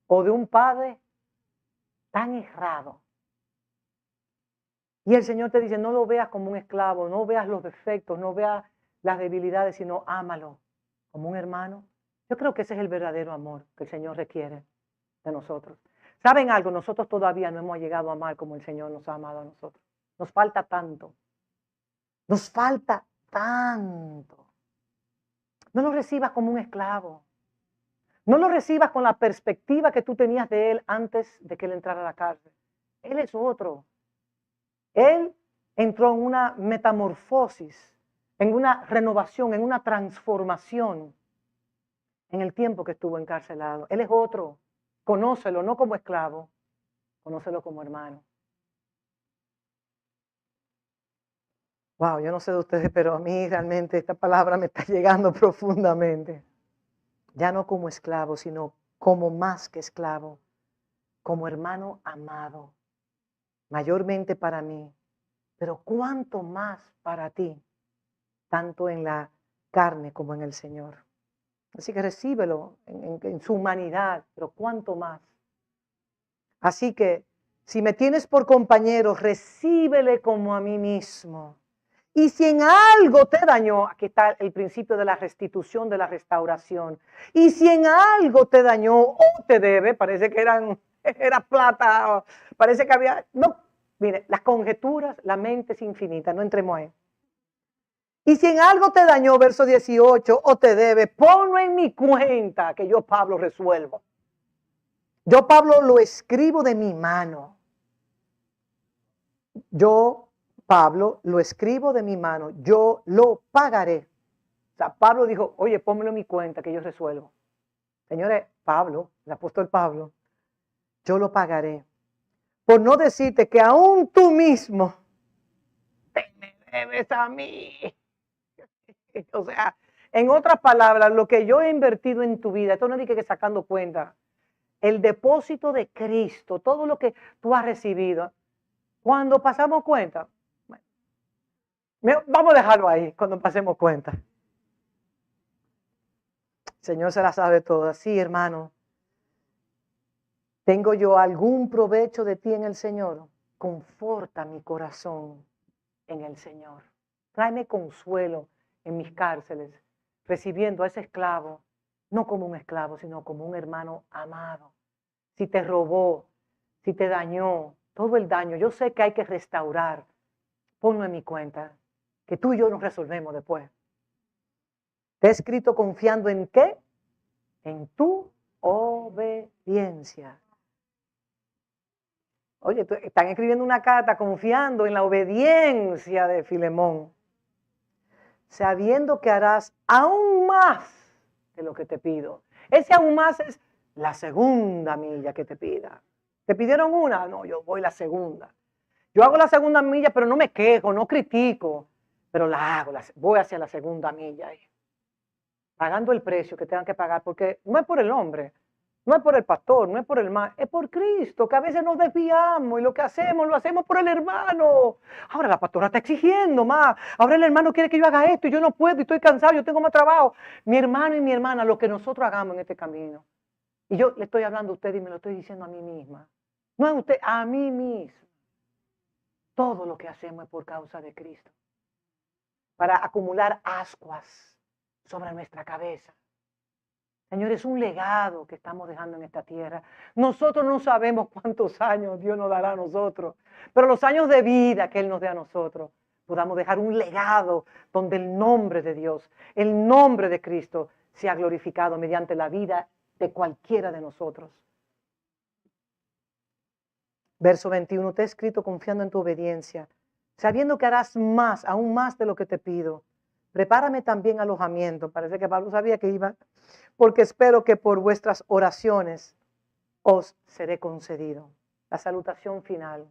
o de un padre tan errado? Y el Señor te dice, no lo veas como un esclavo, no veas los defectos, no veas las debilidades, sino ámalo como un hermano. Yo creo que ese es el verdadero amor que el Señor requiere de nosotros. ¿Saben algo? Nosotros todavía no hemos llegado a amar como el Señor nos ha amado a nosotros. Nos falta tanto. Nos falta tanto. No lo recibas como un esclavo. No lo recibas con la perspectiva que tú tenías de él antes de que él entrara a la cárcel. Él es otro. Él entró en una metamorfosis, en una renovación, en una transformación en el tiempo que estuvo encarcelado. Él es otro. Conócelo, no como esclavo, conócelo como hermano. Wow, yo no sé de ustedes, pero a mí realmente esta palabra me está llegando profundamente. Ya no como esclavo, sino como más que esclavo, como hermano amado, mayormente para mí, pero cuánto más para ti, tanto en la carne como en el Señor. Así que recíbelo en su humanidad, pero cuánto más. Así que si me tienes por compañero, recíbele como a mí mismo. Y si en algo te dañó, aquí está el principio de la restitución, de la restauración. Y si en algo te dañó o te debe, parece que era plata, parece que había, no, mire, las conjeturas, la mente es infinita, no entremos ahí. Y si en algo te dañó, verso 18, o te debe, ponlo en mi cuenta, que yo, Pablo, resuelvo. Yo, Pablo, lo escribo de mi mano. Yo, Pablo, lo escribo de mi mano. Yo lo pagaré. O sea, Pablo dijo, oye, pónmelo en mi cuenta, que yo resuelvo. Señores, Pablo, el apóstol Pablo, yo lo pagaré. Por no decirte que aún tú mismo te me debes a mí. O sea, en otras palabras, lo que yo he invertido en tu vida, esto no dije que sacando cuenta, el depósito de Cristo, todo lo que tú has recibido, cuando pasamos cuenta, bueno, vamos a dejarlo ahí, cuando pasemos cuenta. El Señor se la sabe toda. Sí, hermano. ¿Tengo yo algún provecho de ti en el Señor? Conforta mi corazón en el Señor. Tráeme consuelo en mis cárceles, recibiendo a ese esclavo, no como un esclavo, sino como un hermano amado. Si te robó, si te dañó, todo el daño, yo sé que hay que restaurar. Ponlo en mi cuenta, que tú y yo nos resolvemos después. Te he escrito confiando en ¿qué? En tu obediencia. Oye, están escribiendo una carta confiando en la obediencia de Filemón, sabiendo que harás aún más de lo que te pido. Ese aún más es la segunda milla que te pida. ¿Te pidieron una? No, yo voy la segunda. Yo hago la segunda milla, pero no me quejo, no critico, pero la hago, voy hacia la segunda milla, pagando el precio que tengan que pagar, porque no es por el hombre, no es por el pastor, no es por el mal, es por Cristo, que a veces nos desviamos y lo que hacemos, lo hacemos por el hermano. Ahora la pastora está exigiendo más, ahora el hermano quiere que yo haga esto y yo no puedo y estoy cansado, yo tengo más trabajo. Mi hermano y mi hermana, lo que nosotros hagamos en este camino. Y yo le estoy hablando a usted y me lo estoy diciendo a mí misma. No a usted, a mí misma. Todo lo que hacemos es por causa de Cristo. Para acumular ascuas sobre nuestra cabeza. Señor, es un legado que estamos dejando en esta tierra. Nosotros no sabemos cuántos años Dios nos dará a nosotros, pero los años de vida que Él nos dé a nosotros, podamos dejar un legado donde el nombre de Dios, el nombre de Cristo sea glorificado mediante la vida de cualquiera de nosotros. Verso 21, te he escrito confiando en tu obediencia, sabiendo que harás más, aún más de lo que te pido. Prepárame también alojamiento. Parece que Pablo sabía que iba, porque espero que por vuestras oraciones os seré concedido. La salutación final.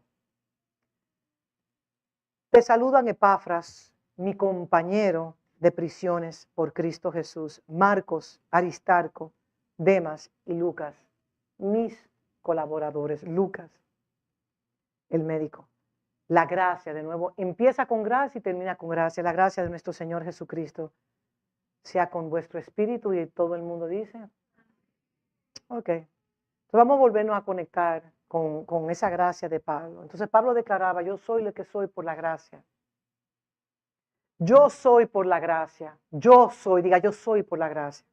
Te saludan Epafras, mi compañero de prisiones por Cristo Jesús, Marcos, Aristarco, Demas y Lucas, mis colaboradores. Lucas, el médico. La gracia, de nuevo, empieza con gracia y termina con gracia. La gracia de nuestro Señor Jesucristo sea con vuestro espíritu, y todo el mundo dice. Ok. Entonces vamos a volvernos a conectar con esa gracia de Pablo. Entonces Pablo declaraba, yo soy lo que soy por la gracia. Yo soy por la gracia. Yo soy, diga, yo soy por la gracia.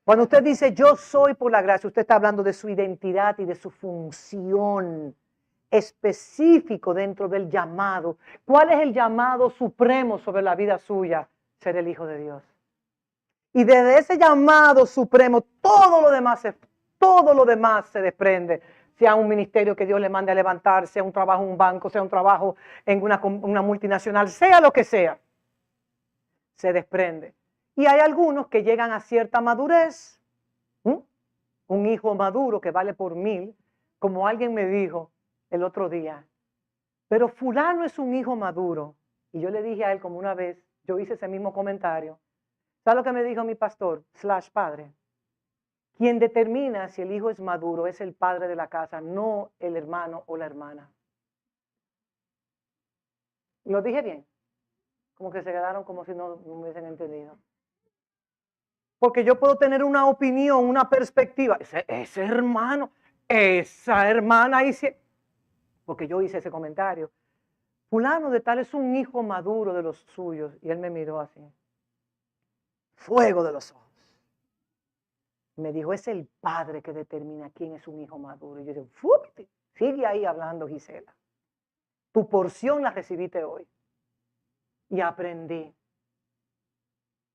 Cuando usted dice yo soy por la gracia, usted está hablando de su identidad y de su función específico dentro del llamado. ¿Cuál es el llamado supremo sobre la vida suya? Ser el Hijo de Dios. Y desde ese llamado supremo, todo lo demás se desprende. Sea un ministerio que Dios le mande a levantar, sea un trabajo en un banco, sea un trabajo en una multinacional, sea lo que sea, se desprende. Y hay algunos que llegan a cierta madurez, un hijo maduro que vale por 1000, como alguien me dijo el otro día, pero fulano es un hijo maduro. Y yo le dije a él como una vez, yo hice ese mismo comentario. ¿Sabe lo que me dijo mi pastor / padre? Quien determina si el hijo es maduro es el padre de la casa, no el hermano o la hermana. ¿Lo dije bien? Como que se quedaron como si no me hubiesen entendido. Porque yo puedo tener una opinión, una perspectiva. Ese hermano, esa hermana, porque yo hice ese comentario. Fulano de tal es un hijo maduro de los suyos. Y él me miró así. Fuego de los ojos. Me dijo, es el padre que determina quién es un hijo maduro. Y yo dije, sigue ahí hablando, Gisela. Tu porción la recibiste hoy. Y aprendí.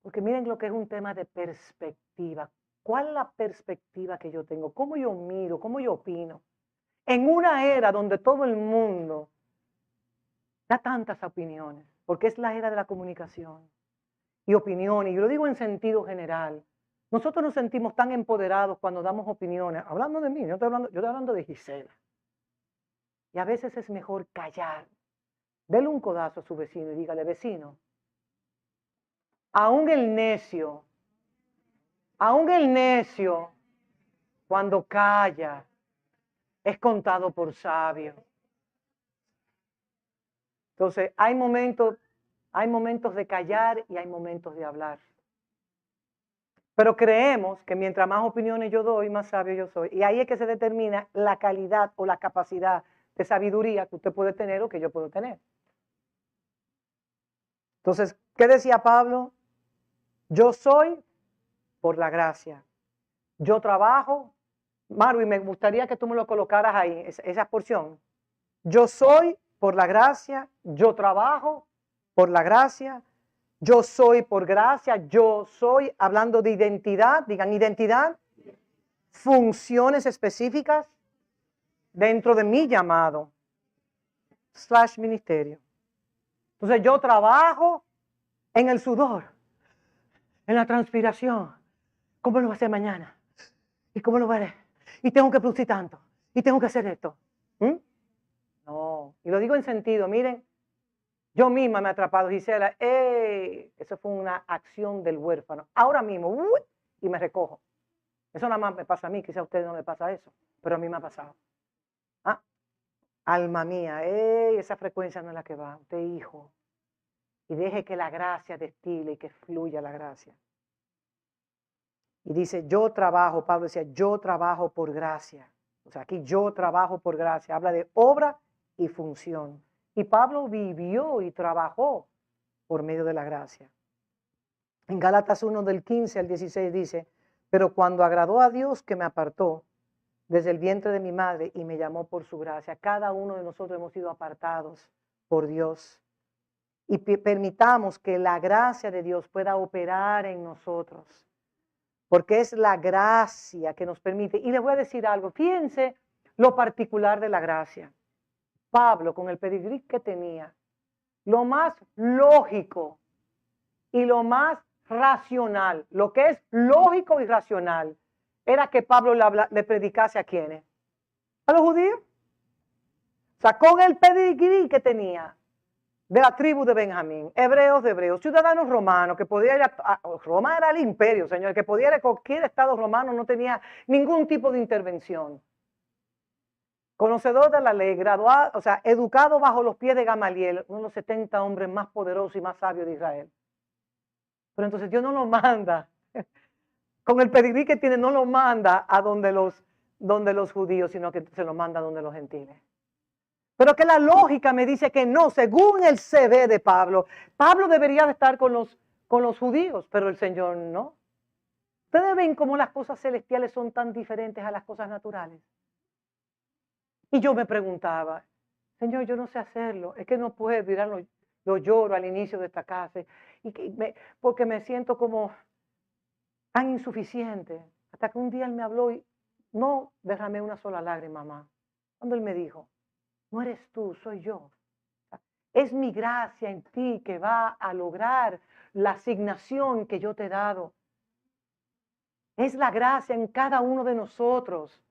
Porque miren lo que es un tema de perspectiva. ¿Cuál es la perspectiva que yo tengo? ¿Cómo yo miro? ¿Cómo yo opino? En una era donde todo el mundo da tantas opiniones, porque es la era de la comunicación y opiniones, y yo lo digo en sentido general. Nosotros nos sentimos tan empoderados cuando damos opiniones. Hablando de mí, yo estoy hablando de Gisela. Y a veces es mejor callar. Dele un codazo a su vecino y dígale, vecino, aún el necio, cuando calla, es contado por sabio. Entonces, hay momentos de callar y hay momentos de hablar. Pero creemos que mientras más opiniones yo doy, más sabio yo soy. Y ahí es que se determina la calidad o la capacidad de sabiduría que usted puede tener o que yo puedo tener. Entonces, ¿qué decía Pablo? Yo soy por la gracia. Yo trabajo. Maru, y me gustaría que tú me lo colocaras ahí, esa porción. Yo soy por la gracia, yo trabajo por la gracia, yo soy por gracia, yo soy, hablando de identidad, digan identidad, funciones específicas dentro de mi llamado, / ministerio. Entonces yo trabajo en el sudor, en la transpiración. ¿Cómo lo voy a hacer mañana? ¿Y cómo lo haré? Y tengo que producir tanto, y tengo que hacer esto. No, y lo digo en sentido, miren, yo misma me he atrapado, Gisela, eso fue una acción del huérfano. Ahora mismo, y me recojo. Eso nada más me pasa a mí, quizá a ustedes no les pasa eso, pero a mí me ha pasado. Alma mía, esa frecuencia no es la que va, usted hijo. Y deje que la gracia destile y que fluya la gracia. Y dice, yo trabajo, Pablo decía, yo trabajo por gracia. O sea, aquí yo trabajo por gracia, habla de obra y función. Y Pablo vivió y trabajó por medio de la gracia. En Gálatas 1 del 15 al 16 dice, pero cuando agradó a Dios que me apartó desde el vientre de mi madre y me llamó por su gracia, cada uno de nosotros hemos sido apartados por Dios. Y permitamos que la gracia de Dios pueda operar en nosotros. Porque es la gracia que nos permite. Y les voy a decir algo, fíjense lo particular de la gracia. Pablo, con el pedigrí que tenía, lo más lógico y lo más racional, lo que es lógico y racional, era que Pablo le predicase a ¿quiénes? A los judíos. O sea, con el pedigrí que tenía, de la tribu de Benjamín, hebreos de hebreos, ciudadanos romanos, que podía ir a Roma era el imperio, señor, que podía ir a cualquier estado romano, no tenía ningún tipo de intervención. Conocedor de la ley, graduado, o sea, educado bajo los pies de Gamaliel, uno de los 70 hombres más poderosos y más sabios de Israel. Pero entonces Dios no lo manda, con el pedigrí que tiene, no lo manda a donde los judíos, sino que se lo manda a donde los gentiles. Pero que la lógica me dice que no, según el CV de Pablo, Pablo debería de estar con los judíos, pero el Señor no. Ustedes ven cómo las cosas celestiales son tan diferentes a las cosas naturales. Y yo me preguntaba, Señor, yo no sé hacerlo, es que no puedo, dirán, lo lloro al inicio de esta clase, porque me siento como tan insuficiente. Hasta que un día Él me habló y no derramé una sola lágrima, mamá. Cuando Él me dijo, no eres tú, soy yo. Es mi gracia en ti que va a lograr la asignación que yo te he dado. Es la gracia en cada uno de nosotros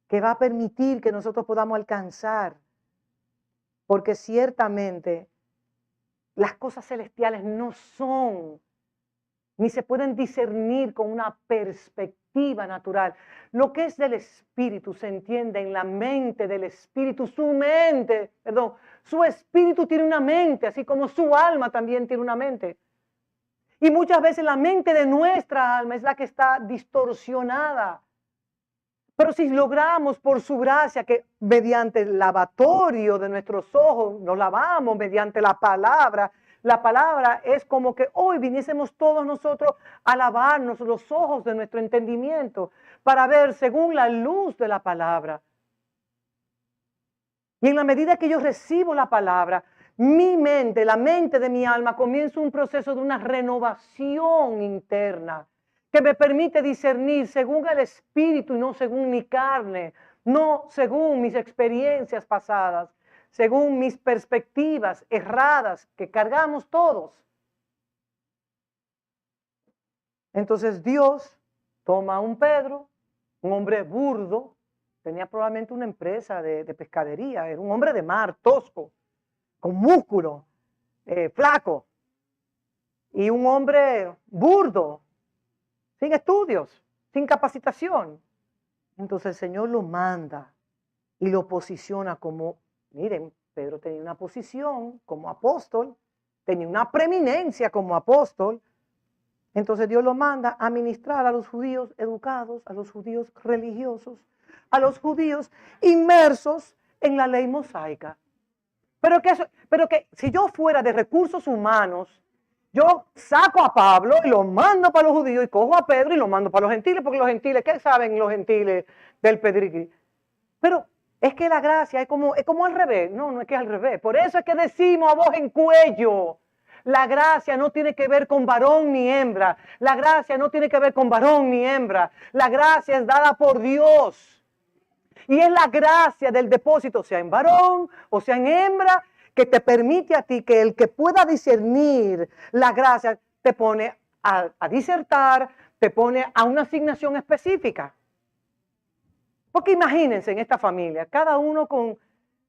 que va a permitir que nosotros podamos alcanzar. Porque ciertamente las cosas celestiales no son, ni se pueden discernir con una perspectiva natural. Lo que es del Espíritu se entiende en la mente del Espíritu. Su Espíritu tiene una mente, así como su alma también tiene una mente. Y muchas veces la mente de nuestra alma es la que está distorsionada. Pero si logramos por su gracia que mediante el lavatorio de nuestros ojos nos lavamos mediante la palabra es como que hoy viniésemos todos nosotros a lavarnos los ojos de nuestro entendimiento para ver según la luz de la palabra. Y en la medida que yo recibo la palabra, mi mente, la mente de mi alma, comienza un proceso de una renovación interna que me permite discernir según el Espíritu y no según mi carne, no según mis experiencias pasadas, según mis perspectivas erradas que cargamos todos. Entonces Dios toma a un Pedro, un hombre burdo, tenía probablemente una empresa de pescadería, era un hombre de mar, tosco, con músculo, flaco, y un hombre burdo, sin estudios, sin capacitación. Entonces el Señor lo manda y lo posiciona como, miren, Pedro tenía una posición como apóstol, tenía una preeminencia como apóstol. Entonces Dios lo manda a ministrar a los judíos educados, a los judíos religiosos, a los judíos inmersos en la ley mosaica. Pero que si yo fuera de recursos humanos, yo saco a Pablo y lo mando para los judíos y cojo a Pedro y lo mando para los gentiles, porque los gentiles, ¿qué saben los gentiles del pedigrí? Pero es que la gracia es como al revés. No, no es que es al revés. Por eso es que decimos a voz en cuello, la gracia no tiene que ver con varón ni hembra. La gracia no tiene que ver con varón ni hembra. La gracia es dada por Dios. Y es la gracia del depósito, sea en varón o sea en hembra, que te permite a ti que el que pueda discernir la gracia te pone a disertar, te pone a una asignación específica. Porque imagínense en esta familia, cada uno con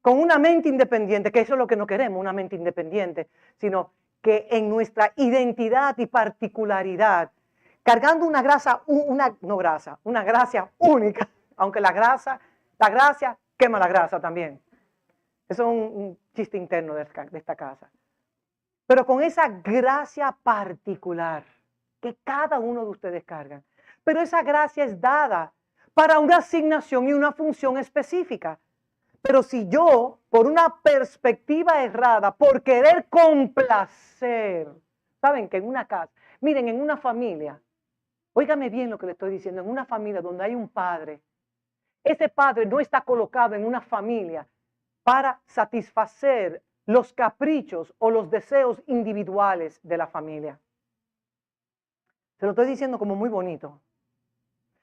una mente independiente, que eso es lo que no queremos, una mente independiente, sino que en nuestra identidad y particularidad, cargando una gracia única, aunque la gracia quema la grasa también. Eso es un chiste interno de esta casa. Pero con esa gracia particular que cada uno de ustedes cargan. Pero esa gracia es dada para una asignación y una función específica. Pero si yo, por una perspectiva errada, por querer complacer, saben que en una casa, miren, en una familia, óigame bien lo que le estoy diciendo, en una familia donde hay un padre, ese padre no está colocado en una familia para satisfacer los caprichos o los deseos individuales de la familia. Se lo estoy diciendo como muy bonito.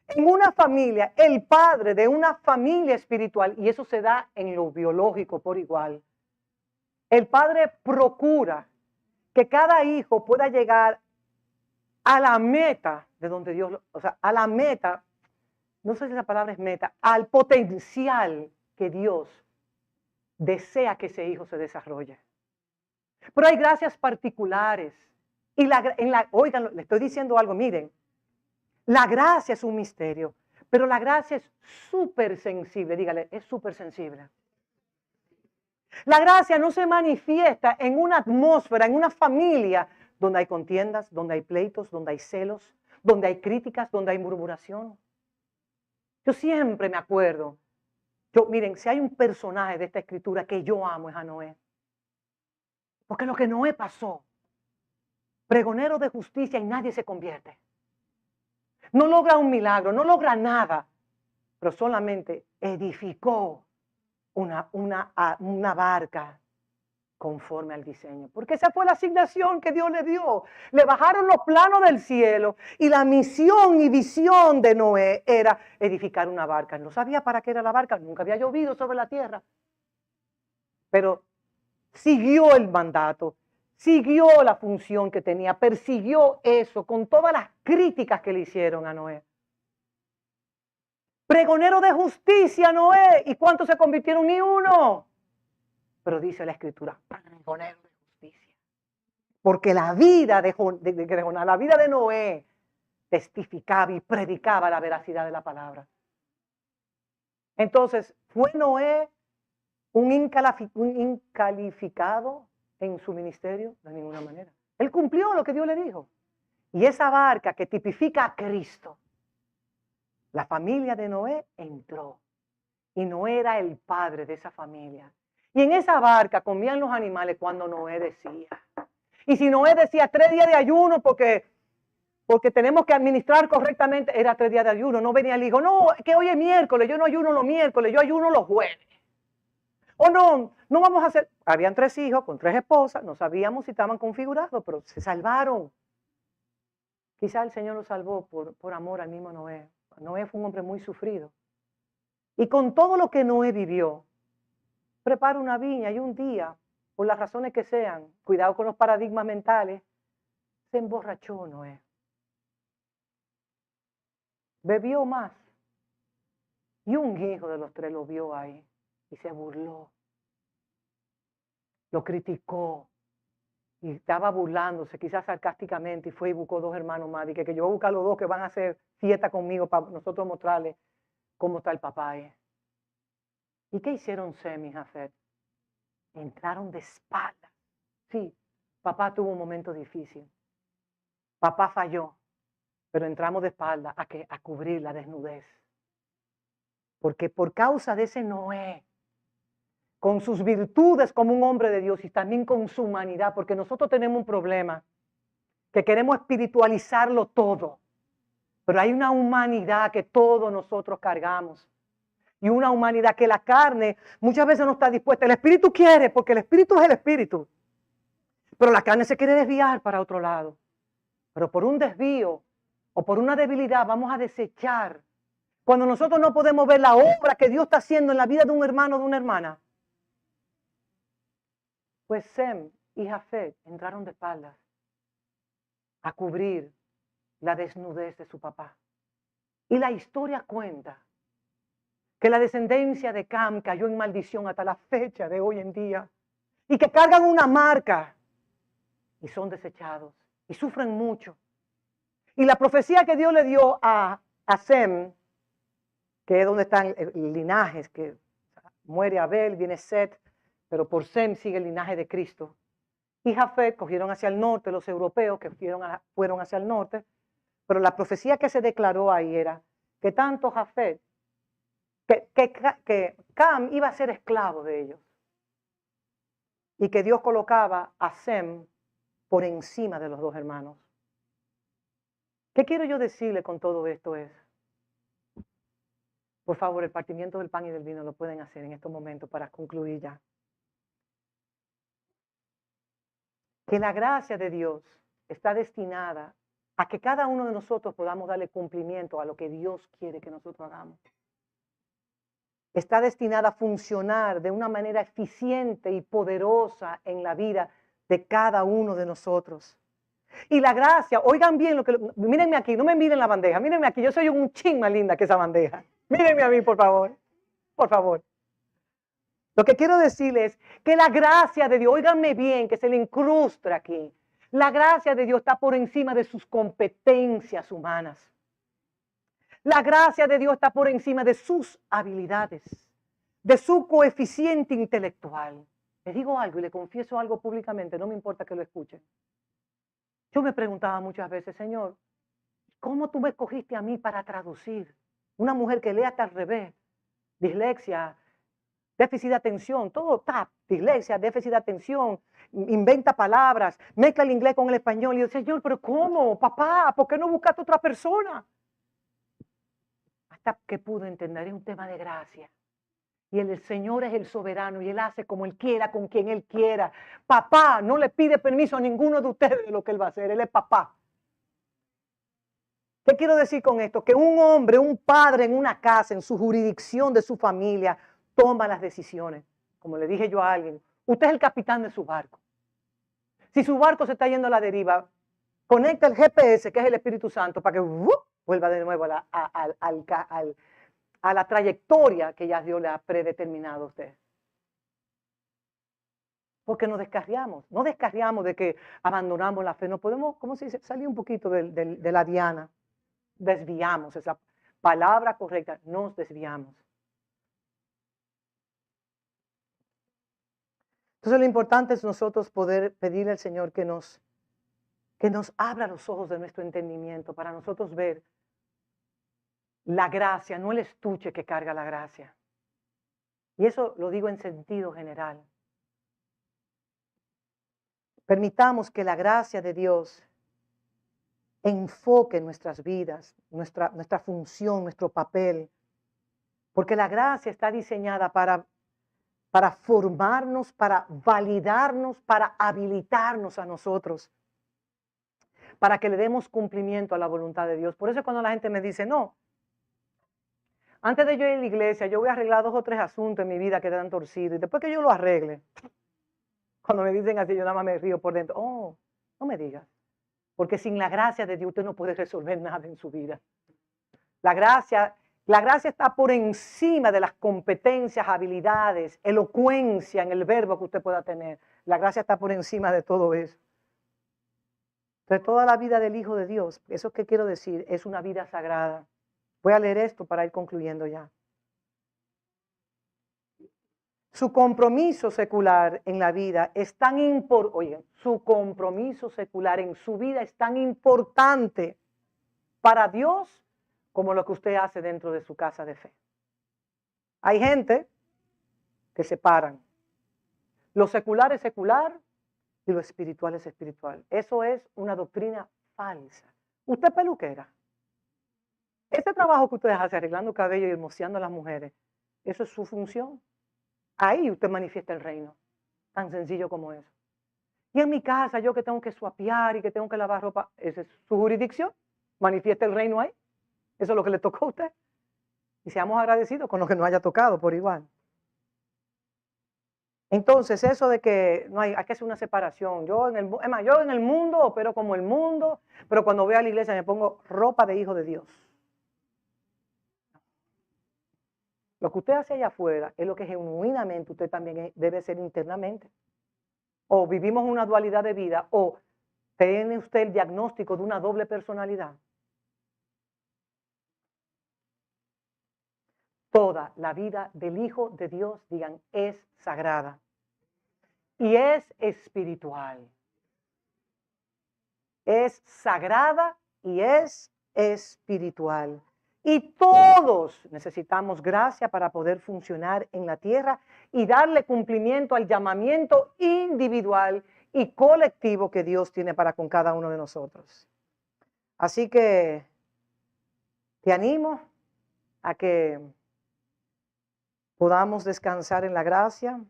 En una familia, el padre de una familia espiritual, y eso se da en lo biológico por igual, el padre procura que cada hijo pueda llegar a la meta de donde Dios, a la meta, no sé si la palabra es meta, al potencial que Dios desea que ese hijo se desarrolle. Pero hay gracias particulares. Y oigan, le estoy diciendo algo, miren, la gracia es un misterio, pero la gracia es súper sensible, dígale, es súper sensible. La gracia no se manifiesta en una atmósfera, en una familia donde hay contiendas, donde hay pleitos, donde hay celos, donde hay críticas, donde hay murmuración. Yo siempre me acuerdo, miren, si hay un personaje de esta escritura que yo amo es a Noé. Porque lo que Noé pasó, pregonero de justicia y nadie se convierte. No logra un milagro, no logra nada, pero solamente edificó una barca conforme al diseño. Porque esa fue la asignación que Dios le dio. Le bajaron los planos del cielo y la misión y visión de Noé era edificar una barca. No sabía para qué era la barca, nunca había llovido sobre la tierra. Pero siguió el mandato, siguió la función que tenía, persiguió eso con todas las críticas que le hicieron a Noé. Pregonero de justicia Noé. ¿Y cuántos se convirtieron? Ni uno. Pero dice la escritura, pregonero de justicia. Porque la vida la vida de Noé testificaba y predicaba la veracidad de la palabra. Entonces, ¿fue Noé un incalificado en su ministerio? De ninguna manera. Él cumplió lo que Dios le dijo. Y esa barca que tipifica a Cristo, la familia de Noé entró. Y Noé era el padre de esa familia. Y en esa barca comían los animales cuando Noé decía. Y si Noé decía 3 días de ayuno porque tenemos que administrar correctamente, era 3 días de ayuno. No venía el hijo, no, que hoy es miércoles, yo no ayuno los miércoles, yo ayuno los jueves. O no, no vamos a hacer. Habían 3 hijos con 3 esposas, no sabíamos si estaban configurados, pero se salvaron. Quizá el Señor los salvó por amor al mismo Noé. Noé fue un hombre muy sufrido. Y con todo lo que Noé vivió, prepara una viña y un día, por las razones que sean, cuidado con los paradigmas mentales, se emborrachó Noé. Bebió más. Y un hijo de los 3 lo vio ahí y se burló. Lo criticó. Y estaba burlándose, quizás sarcásticamente, y fue y buscó 2 hermanos más. Y que yo voy a buscar a los 2 que van a hacer fiesta conmigo para nosotros mostrarles cómo está el papá. ¿Y qué hicieron Sem y Jafet? Entraron de espaldas. Sí, papá tuvo un momento difícil. Papá falló, pero entramos de espaldas a cubrir la desnudez. Porque por causa de ese Noé, con sus virtudes como un hombre de Dios y también con su humanidad, porque nosotros tenemos un problema, que queremos espiritualizarlo todo, pero hay una humanidad que todos nosotros cargamos. Y una humanidad que la carne muchas veces no está dispuesta. El espíritu quiere, porque el espíritu es el espíritu. Pero la carne se quiere desviar para otro lado. Pero por un desvío o por una debilidad vamos a desechar. Cuando nosotros no podemos ver la obra que Dios está haciendo en la vida de un hermano o de una hermana. Pues Sem y Jafet entraron de espaldas a cubrir la desnudez de su papá. Y la historia cuenta que la descendencia de Cam cayó en maldición hasta la fecha de hoy en día y que cargan una marca y son desechados y sufren mucho. Y la profecía que Dios le dio a Sem, que es donde están linajes, que muere Abel, viene Set, pero por Sem sigue el linaje de Cristo. Y Jafet cogieron hacia el norte, los europeos que fueron hacia el norte, pero la profecía que se declaró ahí era que tanto Jafet que Cam iba a ser esclavo de ellos y que Dios colocaba a Sem por encima de los 2 hermanos. ¿Qué quiero yo decirle con todo esto? Por favor, el partimiento del pan y del vino lo pueden hacer en estos momentos para concluir ya. Que la gracia de Dios está destinada a que cada uno de nosotros podamos darle cumplimiento a lo que Dios quiere que nosotros hagamos. Está destinada a funcionar de una manera eficiente y poderosa en la vida de cada uno de nosotros. Y la gracia, oigan bien mírenme aquí, no me miren la bandeja, mírenme aquí, yo soy un chin más linda que esa bandeja. Mírenme a mí, por favor, por favor. Lo que quiero decirles es que la gracia de Dios, óiganme bien, que se le incrusta aquí. La gracia de Dios está por encima de sus competencias humanas. La gracia de Dios está por encima de sus habilidades, de su coeficiente intelectual. Les digo algo y le confieso algo públicamente, no me importa que lo escuchen. Yo me preguntaba muchas veces, Señor, ¿cómo tú me escogiste a mí para traducir? Una mujer que lee hasta al revés, dislexia, déficit de atención, todo está, dislexia, déficit de atención, inventa palabras, mezcla el inglés con el español. Y yo, Señor, pero ¿cómo? Papá, ¿por qué no buscaste otra persona? Hasta que pudo entender, es un tema de gracia. Y el Señor es el soberano y Él hace como Él quiera, con quien Él quiera. Papá no le pide permiso a ninguno de ustedes de lo que Él va a hacer. Él es papá. ¿Qué quiero decir con esto? Que un hombre, un padre en una casa, en su jurisdicción de su familia, toma las decisiones. Como le dije yo a alguien, usted es el capitán de su barco. Si su barco se está yendo a la deriva, conecta el GPS, que es el Espíritu Santo, para que vuelva de nuevo a la trayectoria que ya Dios le ha predeterminado a usted. Porque nos descarriamos, no descarriamos de que abandonamos la fe, no podemos, ¿cómo se dice? Salir un poquito de la diana, desviamos, esa palabra correcta, nos desviamos. Entonces lo importante es nosotros poder pedirle al Señor que nos abra los ojos de nuestro entendimiento para nosotros ver la gracia, no el estuche que carga la gracia. Y eso lo digo en sentido general. Permitamos que la gracia de Dios enfoque nuestras vidas, nuestra función, nuestro papel. Porque la gracia está diseñada para para formarnos, para validarnos, para habilitarnos a nosotros, para que le demos cumplimiento a la voluntad de Dios. Por eso cuando la gente me dice, no, antes de yo ir a la iglesia, yo voy a arreglar 2 o 3 asuntos en mi vida que te han torcido, y después que yo lo arregle, cuando me dicen así, yo nada más me río por dentro. Oh, no me digas, porque sin la gracia de Dios usted no puede resolver nada en su vida. La gracia está por encima de las competencias, habilidades, elocuencia en el verbo que usted pueda tener. La gracia está por encima de todo eso. Entonces, toda la vida del Hijo de Dios, eso que quiero decir, es una vida sagrada. Voy a leer esto para ir concluyendo ya. Su compromiso secular en la vida es tan importante, oye, su compromiso secular en su vida es tan importante para Dios como lo que usted hace dentro de su casa de fe. Hay gente que separan. Lo secular es secular y lo espiritual es espiritual. Eso es una doctrina falsa. Usted es peluquera. Ese trabajo que ustedes hacen arreglando cabello y hermoseando a las mujeres, eso es su función. Ahí usted manifiesta el reino. Tan sencillo como eso. Y en mi casa, yo que tengo que suapiar y que tengo que lavar ropa, esa es su jurisdicción. Manifiesta el reino ahí. Eso es lo que le tocó a usted. Y seamos agradecidos con lo que nos haya tocado por igual. Entonces, eso de que no hay que hacer una separación. Yo en el mundo opero como el mundo, pero cuando voy a la iglesia me pongo ropa de hijo de Dios. Lo que usted hace allá afuera es lo que genuinamente usted también debe ser internamente. O vivimos una dualidad de vida, o tiene usted el diagnóstico de una doble personalidad. Toda la vida del Hijo de Dios, digan, es sagrada y es espiritual. Es sagrada y es espiritual. Y todos necesitamos gracia para poder funcionar en la tierra y darle cumplimiento al llamamiento individual y colectivo que Dios tiene para con cada uno de nosotros. Así que te animo a que podamos descansar en la gracia,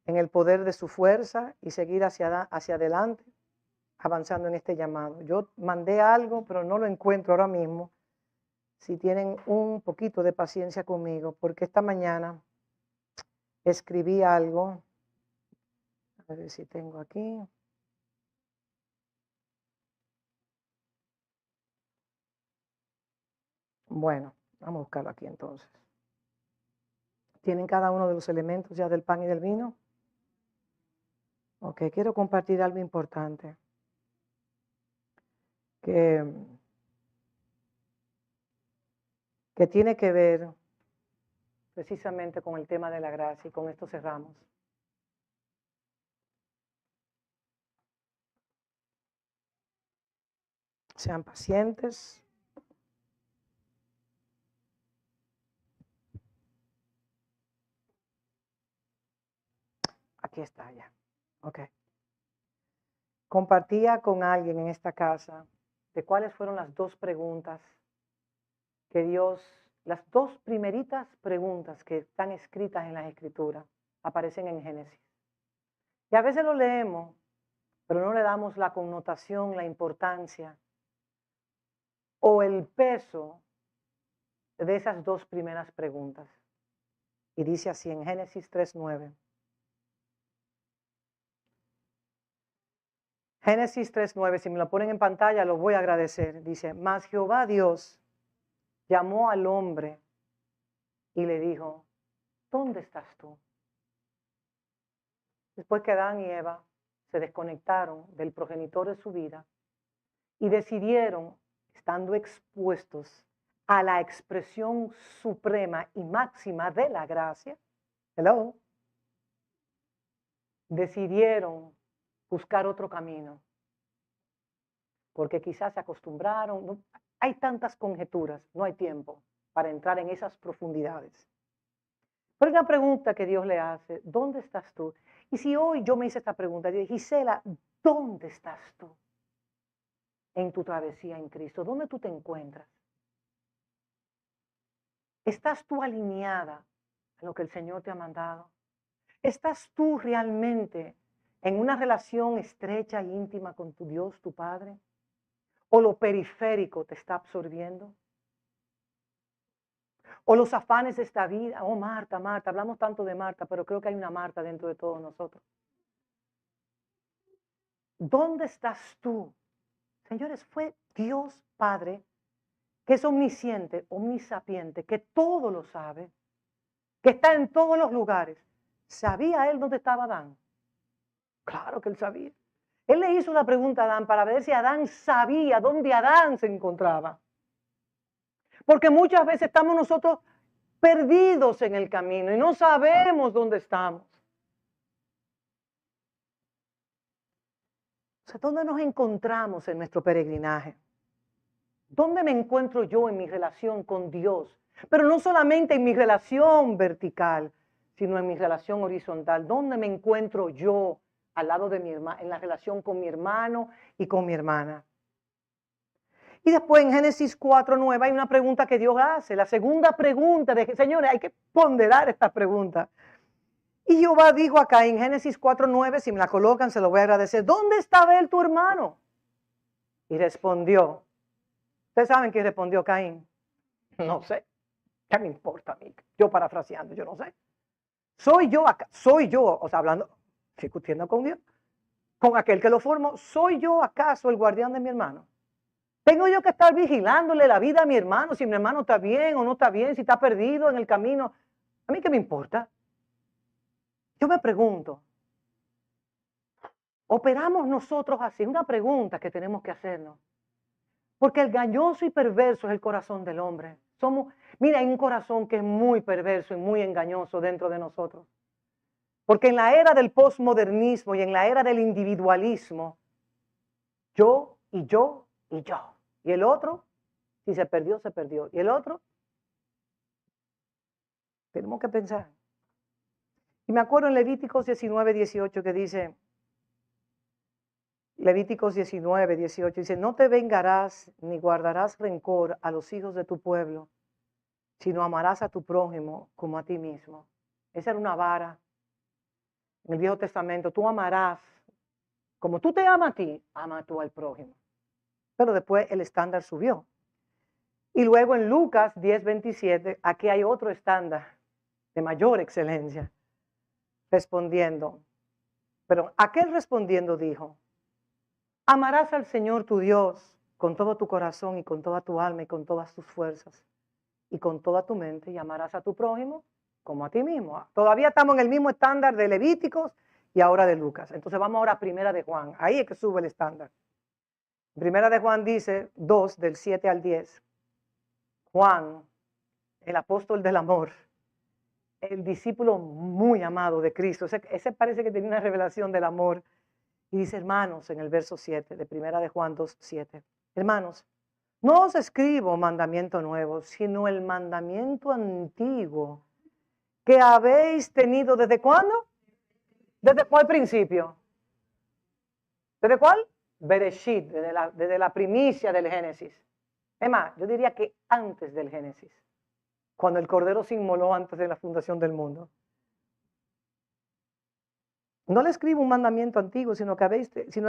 en el poder de su fuerza y seguir hacia adelante, avanzando en este llamado. Yo mandé algo, pero no lo encuentro ahora mismo. Si tienen un poquito de paciencia conmigo, porque esta mañana escribí algo. A ver si tengo aquí. Bueno, vamos a buscarlo aquí entonces. ¿Tienen cada uno de los elementos ya del pan y del vino? Ok, quiero compartir algo importante. Que tiene que ver precisamente con el tema de la gracia, y con esto cerramos. Sean pacientes. Aquí está ya. Ok. Compartía con alguien en esta casa de cuáles fueron las 2 preguntas que Dios, las 2 primeritas preguntas que están escritas en las Escrituras, aparecen en Génesis. Y a veces lo leemos, pero no le damos la connotación, la importancia o el peso de esas 2 primeras preguntas. Y dice así en Génesis 3:9. Génesis 3:9, si me lo ponen en pantalla, lo voy a agradecer. Dice, mas Jehová Dios llamó al hombre y le dijo, ¿dónde estás tú? Después que Adán y Eva se desconectaron del progenitor de su vida y decidieron, estando expuestos a la expresión suprema y máxima de la gracia, hello, decidieron buscar otro camino, porque quizás se acostumbraron. No, hay tantas conjeturas, no hay tiempo para entrar en esas profundidades. Pero una pregunta que Dios le hace, ¿dónde estás tú? Y si hoy yo me hice esta pregunta, yo dije, Gisela, ¿dónde estás tú en tu travesía en Cristo? ¿Dónde tú te encuentras? ¿Estás tú alineada a lo que el Señor te ha mandado? ¿Estás tú realmente en una relación estrecha e íntima con tu Dios, tu Padre? ¿O lo periférico te está absorbiendo? ¿O los afanes de esta vida? Oh, Marta, Marta, hablamos tanto de Marta, pero creo que hay una Marta dentro de todos nosotros. ¿Dónde estás tú? Señores, fue Dios Padre, que es omnisciente, omnisapiente, que todo lo sabe, que está en todos los lugares. ¿Sabía él dónde estaba Adán? Claro que él sabía. Él le hizo una pregunta a Adán para ver si Adán sabía dónde Adán se encontraba. Porque muchas veces estamos nosotros perdidos en el camino y no sabemos dónde estamos. O sea, ¿dónde nos encontramos en nuestro peregrinaje? ¿Dónde me encuentro yo en mi relación con Dios? Pero no solamente en mi relación vertical, sino en mi relación horizontal. ¿Dónde me encuentro yo al lado de mi hermano, en la relación con mi hermano y con mi hermana? Y después en Génesis 4:9 hay una pregunta que Dios hace. La segunda pregunta, señores, hay que ponderar esta pregunta. Y Jehová dijo acá en Génesis 4:9, si me la colocan se lo voy a agradecer, ¿dónde está Abel tu hermano? Y respondió, ¿ustedes saben qué respondió Caín? No sé, ¿qué me importa a mí? Yo parafraseando, yo no sé. Soy yo acá, soy yo, o sea, hablando, discutiendo con Dios, con aquel que lo formó, ¿soy yo acaso el guardián de mi hermano? ¿Tengo yo que estar vigilándole la vida a mi hermano, si mi hermano está bien o no está bien, si está perdido en el camino? ¿A mí qué me importa? Yo me pregunto, ¿operamos nosotros así? Una pregunta que tenemos que hacernos. Porque el engañoso y perverso es el corazón del hombre. Mira, hay un corazón que es muy perverso y muy engañoso dentro de nosotros. Porque en la era del posmodernismo y en la era del individualismo, yo y yo y yo. Y el otro, si se perdió, se perdió. Y el otro, tenemos que pensar. Y me acuerdo en Levíticos 19:18 que dice, Levíticos 19:18 dice, no te vengarás ni guardarás rencor a los hijos de tu pueblo, sino amarás a tu prójimo como a ti mismo. Esa era una vara. En el Viejo Testamento, tú amarás, como tú te amas a ti, ama tú al prójimo. Pero después el estándar subió. Y luego en Lucas 10:27, aquí hay otro estándar de mayor excelencia, respondiendo. Pero aquel respondiendo dijo, amarás al Señor tu Dios con todo tu corazón y con toda tu alma y con todas tus fuerzas y con toda tu mente, y amarás a tu prójimo como a ti mismo. Todavía estamos en el mismo estándar de Levíticos y ahora de Lucas. Entonces vamos ahora a Primera de Juan. Ahí es que sube el estándar. Primera de Juan dice 2 del 7 al 10. Juan, el apóstol del amor, el discípulo muy amado de Cristo. Ese parece que tenía una revelación del amor. Y dice, hermanos, en el verso 7 de Primera de Juan 2:7. Hermanos, no os escribo mandamiento nuevo, sino el mandamiento antiguo que habéis tenido. ¿Desde cuándo? ¿Desde cuál principio? ¿Desde cuál? Bereshit, desde la primicia del Génesis. Es más, yo diría que antes del Génesis, cuando el Cordero se inmoló antes de la fundación del mundo. No le escribo un mandamiento antiguo, sino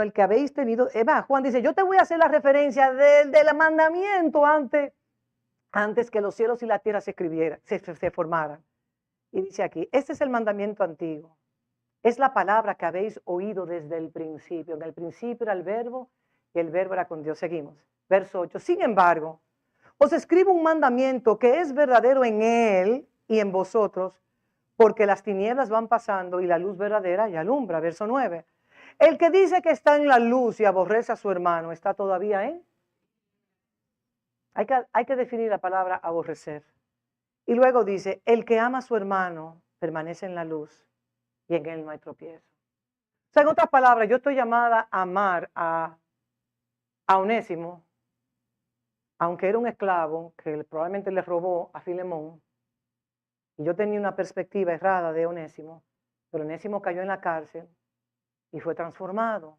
el que habéis tenido. Es más, Juan dice, yo te voy a hacer la referencia del mandamiento antes que los cielos y la tierra se formaran. Y dice aquí, este es el mandamiento antiguo. Es la palabra que habéis oído desde el principio. En el principio era el verbo y el verbo era con Dios. Seguimos. Verso 8. Sin embargo, os escribo un mandamiento que es verdadero en él y en vosotros, porque las tinieblas van pasando y la luz verdadera ya alumbra. Verso 9. El que dice que está en la luz y aborrece a su hermano, ¿está todavía en? Hay que definir la palabra aborrecer. Y luego dice, el que ama a su hermano permanece en la luz y en él no hay tropiezo. O sea, en otras palabras, yo estoy llamada a amar a Onésimo, aunque era un esclavo que probablemente le robó a Filemón, y yo tenía una perspectiva errada de Onésimo, pero Onésimo cayó en la cárcel y fue transformado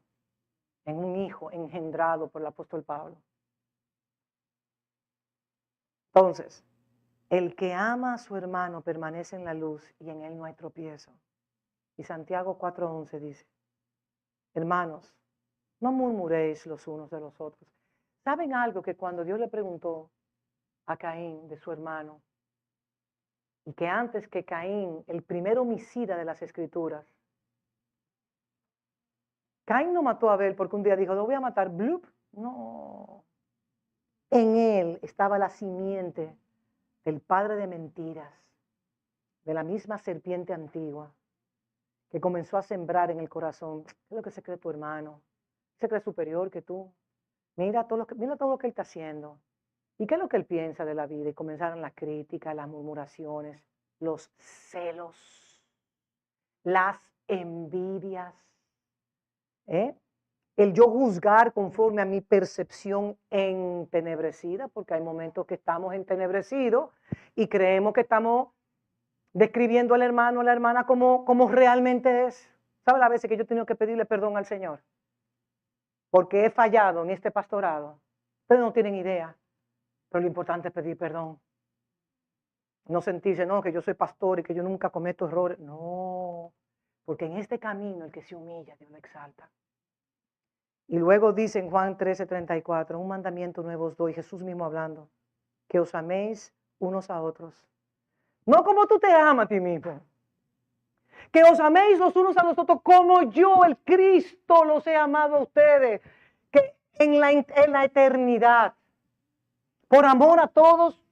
en un hijo engendrado por el apóstol Pablo. Entonces, el que ama a su hermano permanece en la luz y en él no hay tropiezo. Y Santiago 4:11 dice, hermanos, no murmuréis los unos de los otros. ¿Saben algo? Que cuando Dios le preguntó a Caín de su hermano, y que antes que Caín, el primer homicida de las Escrituras, Caín no mató a Abel porque un día dijo, lo voy a matar, blup. No. En él estaba la simiente del padre de mentiras, de la misma serpiente antigua, que comenzó a sembrar en el corazón. ¿Qué es lo que se cree tu hermano? ¿Se cree superior que tú? Mira todo lo que él está haciendo. ¿Y qué es lo que él piensa de la vida? Y comenzaron las críticas, las murmuraciones, los celos, las envidias, el yo juzgar conforme a mi percepción entenebrecida, porque hay momentos que estamos entenebrecidos y creemos que estamos describiendo al hermano o a la hermana como realmente es. ¿Sabe las veces que yo he tenido que pedirle perdón al Señor? Porque he fallado en este pastorado. Ustedes no tienen idea, pero lo importante es pedir perdón. No sentirse, no, que yo soy pastor y que yo nunca cometo errores. No, porque en este camino el que se humilla, Dios lo exalta. Y luego dice en Juan 13:34, un mandamiento nuevo os doy, Jesús mismo hablando, que os améis unos a otros. No como tú te amas a ti mismo. Que os améis los unos a los otros como yo, el Cristo, los he amado a ustedes. Que en la eternidad, por amor a todos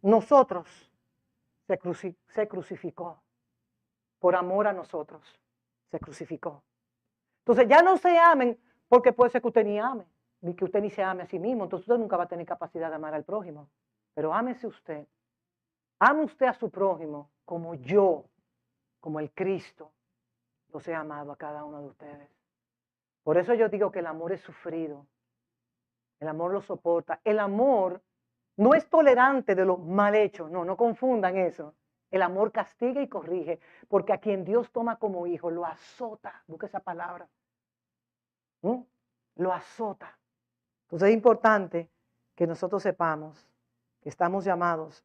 nosotros, se crucificó. Por amor a nosotros, se crucificó. Entonces ya no se amen, porque puede ser que usted ni ame, ni que usted ni se ame a sí mismo. Entonces usted nunca va a tener capacidad de amar al prójimo. Pero ámese usted. Ame usted a su prójimo como yo, como el Cristo, los he amado a cada uno de ustedes. Por eso yo digo que el amor es sufrido. El amor lo soporta. El amor no es tolerante de lo mal hecho. No, no confundan eso. El amor castiga y corrige, porque a quien Dios toma como hijo lo azota. Busca esa palabra. Lo azota. Entonces es importante que nosotros sepamos que estamos llamados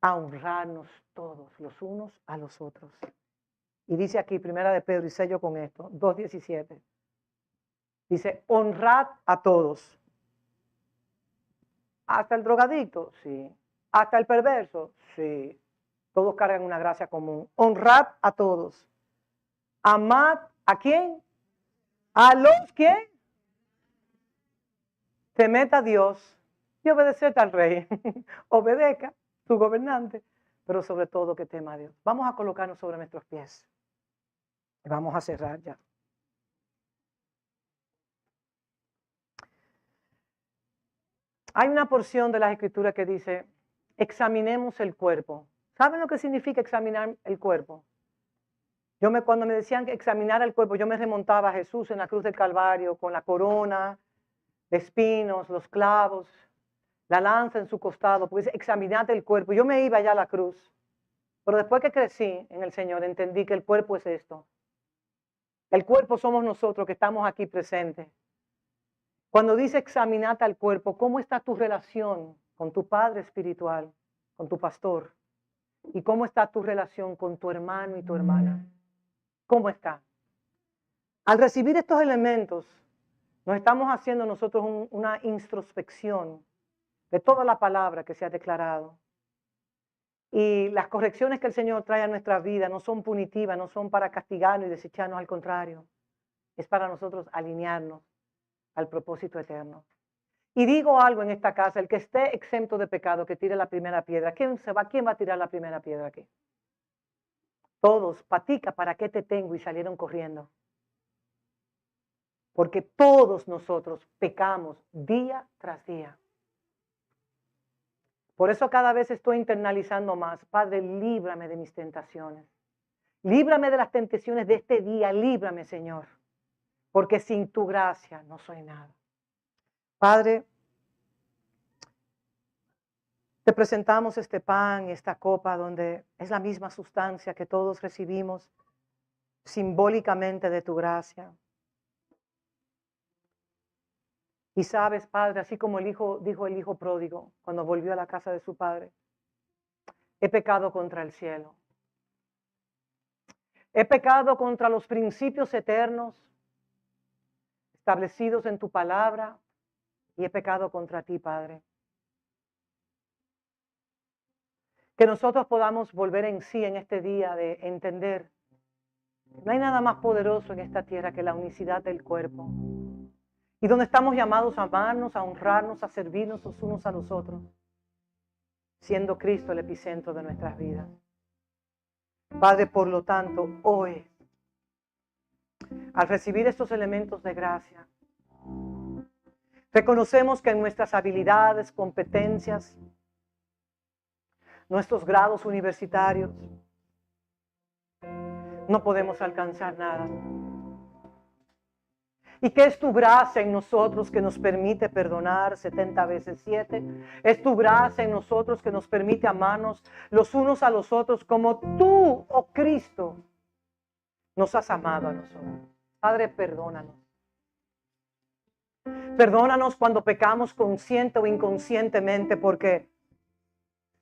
a honrarnos todos los unos a los otros. Y dice aquí, primera de Pedro, y sello con esto, 2:17. Dice, honrad a todos. Hasta el drogadicto, sí. Hasta el perverso, sí. Todos cargan una gracia común. Honrad a todos. Amad a quién? A los que temed a Dios y obedeced al rey. Obedezca tu gobernante, pero sobre todo que tema a Dios. Vamos a colocarnos sobre nuestros pies. Y vamos a cerrar ya. Hay una porción de las Escrituras que dice, examinemos el cuerpo. ¿Saben lo que significa examinar el cuerpo? Cuando me decían que examinar el cuerpo, yo me remontaba a Jesús en la cruz del Calvario con la corona de espinos, los clavos, la lanza en su costado, pues examinate el cuerpo. Yo me iba allá a la cruz, pero después que crecí en el Señor, entendí que el cuerpo es esto. El cuerpo somos nosotros que estamos aquí presentes. Cuando dice examinate al cuerpo, ¿cómo está tu relación con tu padre espiritual, con tu pastor? ¿Y cómo está tu relación con tu hermano y tu hermana? ¿Cómo está? Al recibir estos elementos, nos estamos haciendo nosotros una introspección de toda la palabra que se ha declarado. Y las correcciones que el Señor trae a nuestra vida no son punitivas, no son para castigarnos y desecharnos, al contrario. Es para nosotros alinearnos al propósito eterno. Y digo algo en esta casa, el que esté exento de pecado, que tire la primera piedra. ¿Quién va a tirar la primera piedra aquí? Todos, patica, ¿para qué te tengo? Y salieron corriendo. Porque todos nosotros pecamos día tras día. Por eso cada vez estoy internalizando más. Padre, líbrame de mis tentaciones. Líbrame de las tentaciones de este día. Líbrame, Señor. Porque sin tu gracia no soy nada. Padre, te presentamos este pan y esta copa donde es la misma sustancia que todos recibimos simbólicamente de tu gracia. Y sabes, Padre, así como dijo el hijo pródigo cuando volvió a la casa de su padre, he pecado contra el cielo. He pecado contra los principios eternos establecidos en tu palabra y he pecado contra ti, Padre. Que nosotros podamos volver en sí en este día de entender que no hay nada más poderoso en esta tierra que la unicidad del cuerpo. Y donde estamos llamados a amarnos, a honrarnos, a servirnos los unos a los otros, siendo Cristo el epicentro de nuestras vidas. Padre, por lo tanto, hoy, al recibir estos elementos de gracia, reconocemos que en nuestras habilidades, competencias, nuestros grados universitarios, no podemos alcanzar nada. Y que es tu gracia en nosotros que nos permite perdonar 70 veces 7. Es tu gracia en nosotros que nos permite amarnos los unos a los otros como tú, oh Cristo, nos has amado a nosotros. Padre, perdónanos. Perdónanos cuando pecamos consciente o inconscientemente, porque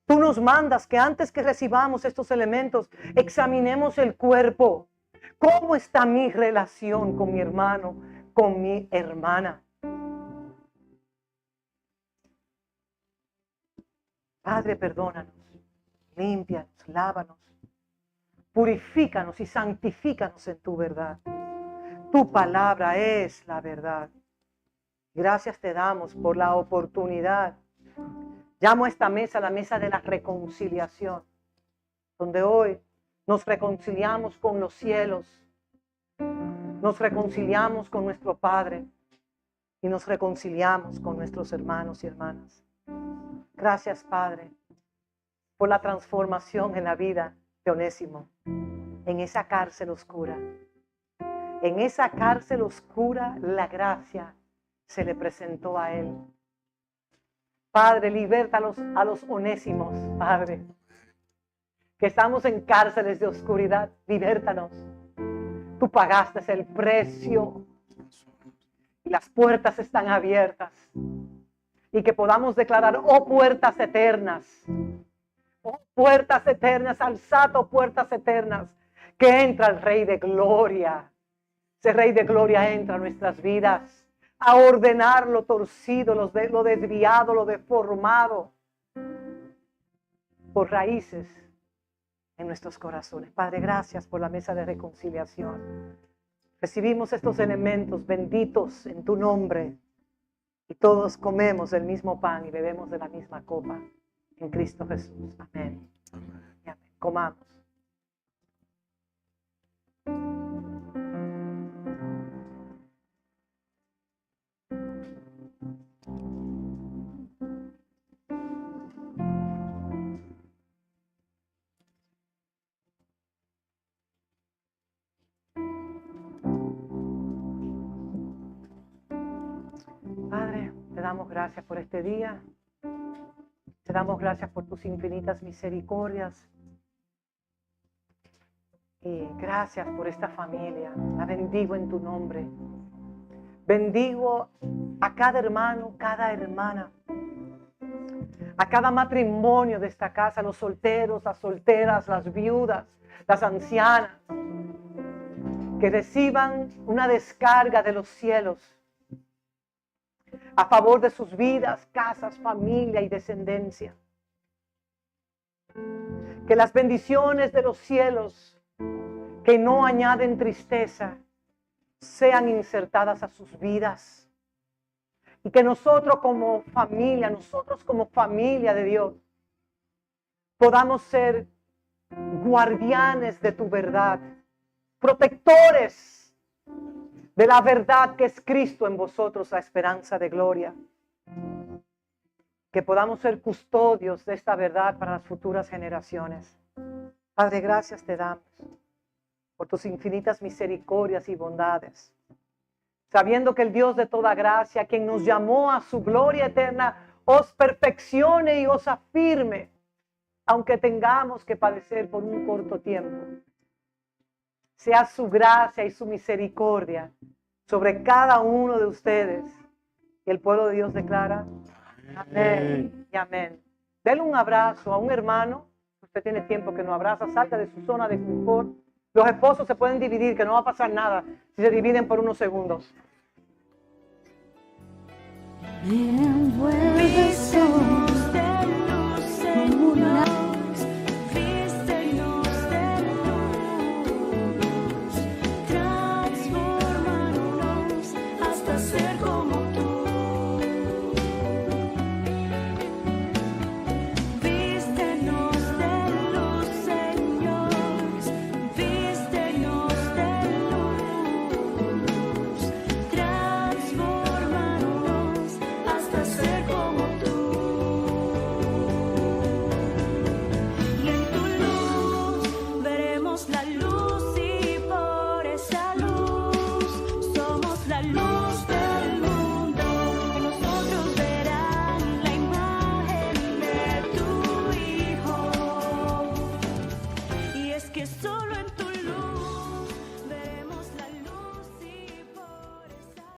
tú nos mandas que antes que recibamos estos elementos, examinemos el cuerpo. ¿Cómo está mi relación con mi hermano, con mi hermana? Padre, perdónanos, límpianos, lávanos, purifícanos y santifícanos en tu verdad. Tu palabra es la verdad. Gracias te damos por la oportunidad. Llamo a esta mesa la mesa de la reconciliación, donde hoy nos reconciliamos con los cielos, nos reconciliamos con nuestro Padre y nos reconciliamos con nuestros hermanos y hermanas. Gracias, Padre, por la transformación en la vida de Onésimo, en esa cárcel oscura. En esa cárcel oscura la gracia se le presentó a él. Padre, liberta a los onésimos, Padre, que estamos en cárceles de oscuridad, libértanos. Tú pagaste el precio y las puertas están abiertas. Y que podamos declarar, oh puertas eternas, alzad, oh puertas eternas, que entra el Rey de Gloria. Ese Rey de Gloria entra a nuestras vidas a ordenar lo torcido, lo desviado, lo deformado por raíces en nuestros corazones. Padre, gracias por la mesa de reconciliación. Recibimos estos elementos benditos en tu nombre y todos comemos el mismo pan y bebemos de la misma copa en Cristo Jesús. Amén. Amén. Comamos. Padre, te damos gracias por este día. Te damos gracias por tus infinitas misericordias. Y gracias por esta familia. La bendigo en tu nombre. Bendigo a cada hermano, cada hermana, a cada matrimonio de esta casa, los solteros, las solteras, las viudas, las ancianas, que reciban una descarga de los cielos a favor de sus vidas, casas, familia y descendencia. Que las bendiciones de los cielos, que no añaden tristeza, sean insertadas a sus vidas. Y que nosotros como familia de Dios, podamos ser guardianes de tu verdad, protectores de la verdad que es Cristo en vosotros, la esperanza de gloria. Que podamos ser custodios de esta verdad para las futuras generaciones. Padre, gracias te damos por tus infinitas misericordias y bondades, sabiendo que el Dios de toda gracia, quien nos llamó a su gloria eterna, os perfeccione y os afirme, aunque tengamos que padecer por un corto tiempo. Sea su gracia y su misericordia sobre cada uno de ustedes. Y el pueblo de Dios declara, amén y amén. Denle un abrazo a un hermano. Usted tiene tiempo que no abraza, salga de su zona de confort. Los esposos se pueden dividir, que no va a pasar nada si se dividen por unos segundos. Me envuelve solo.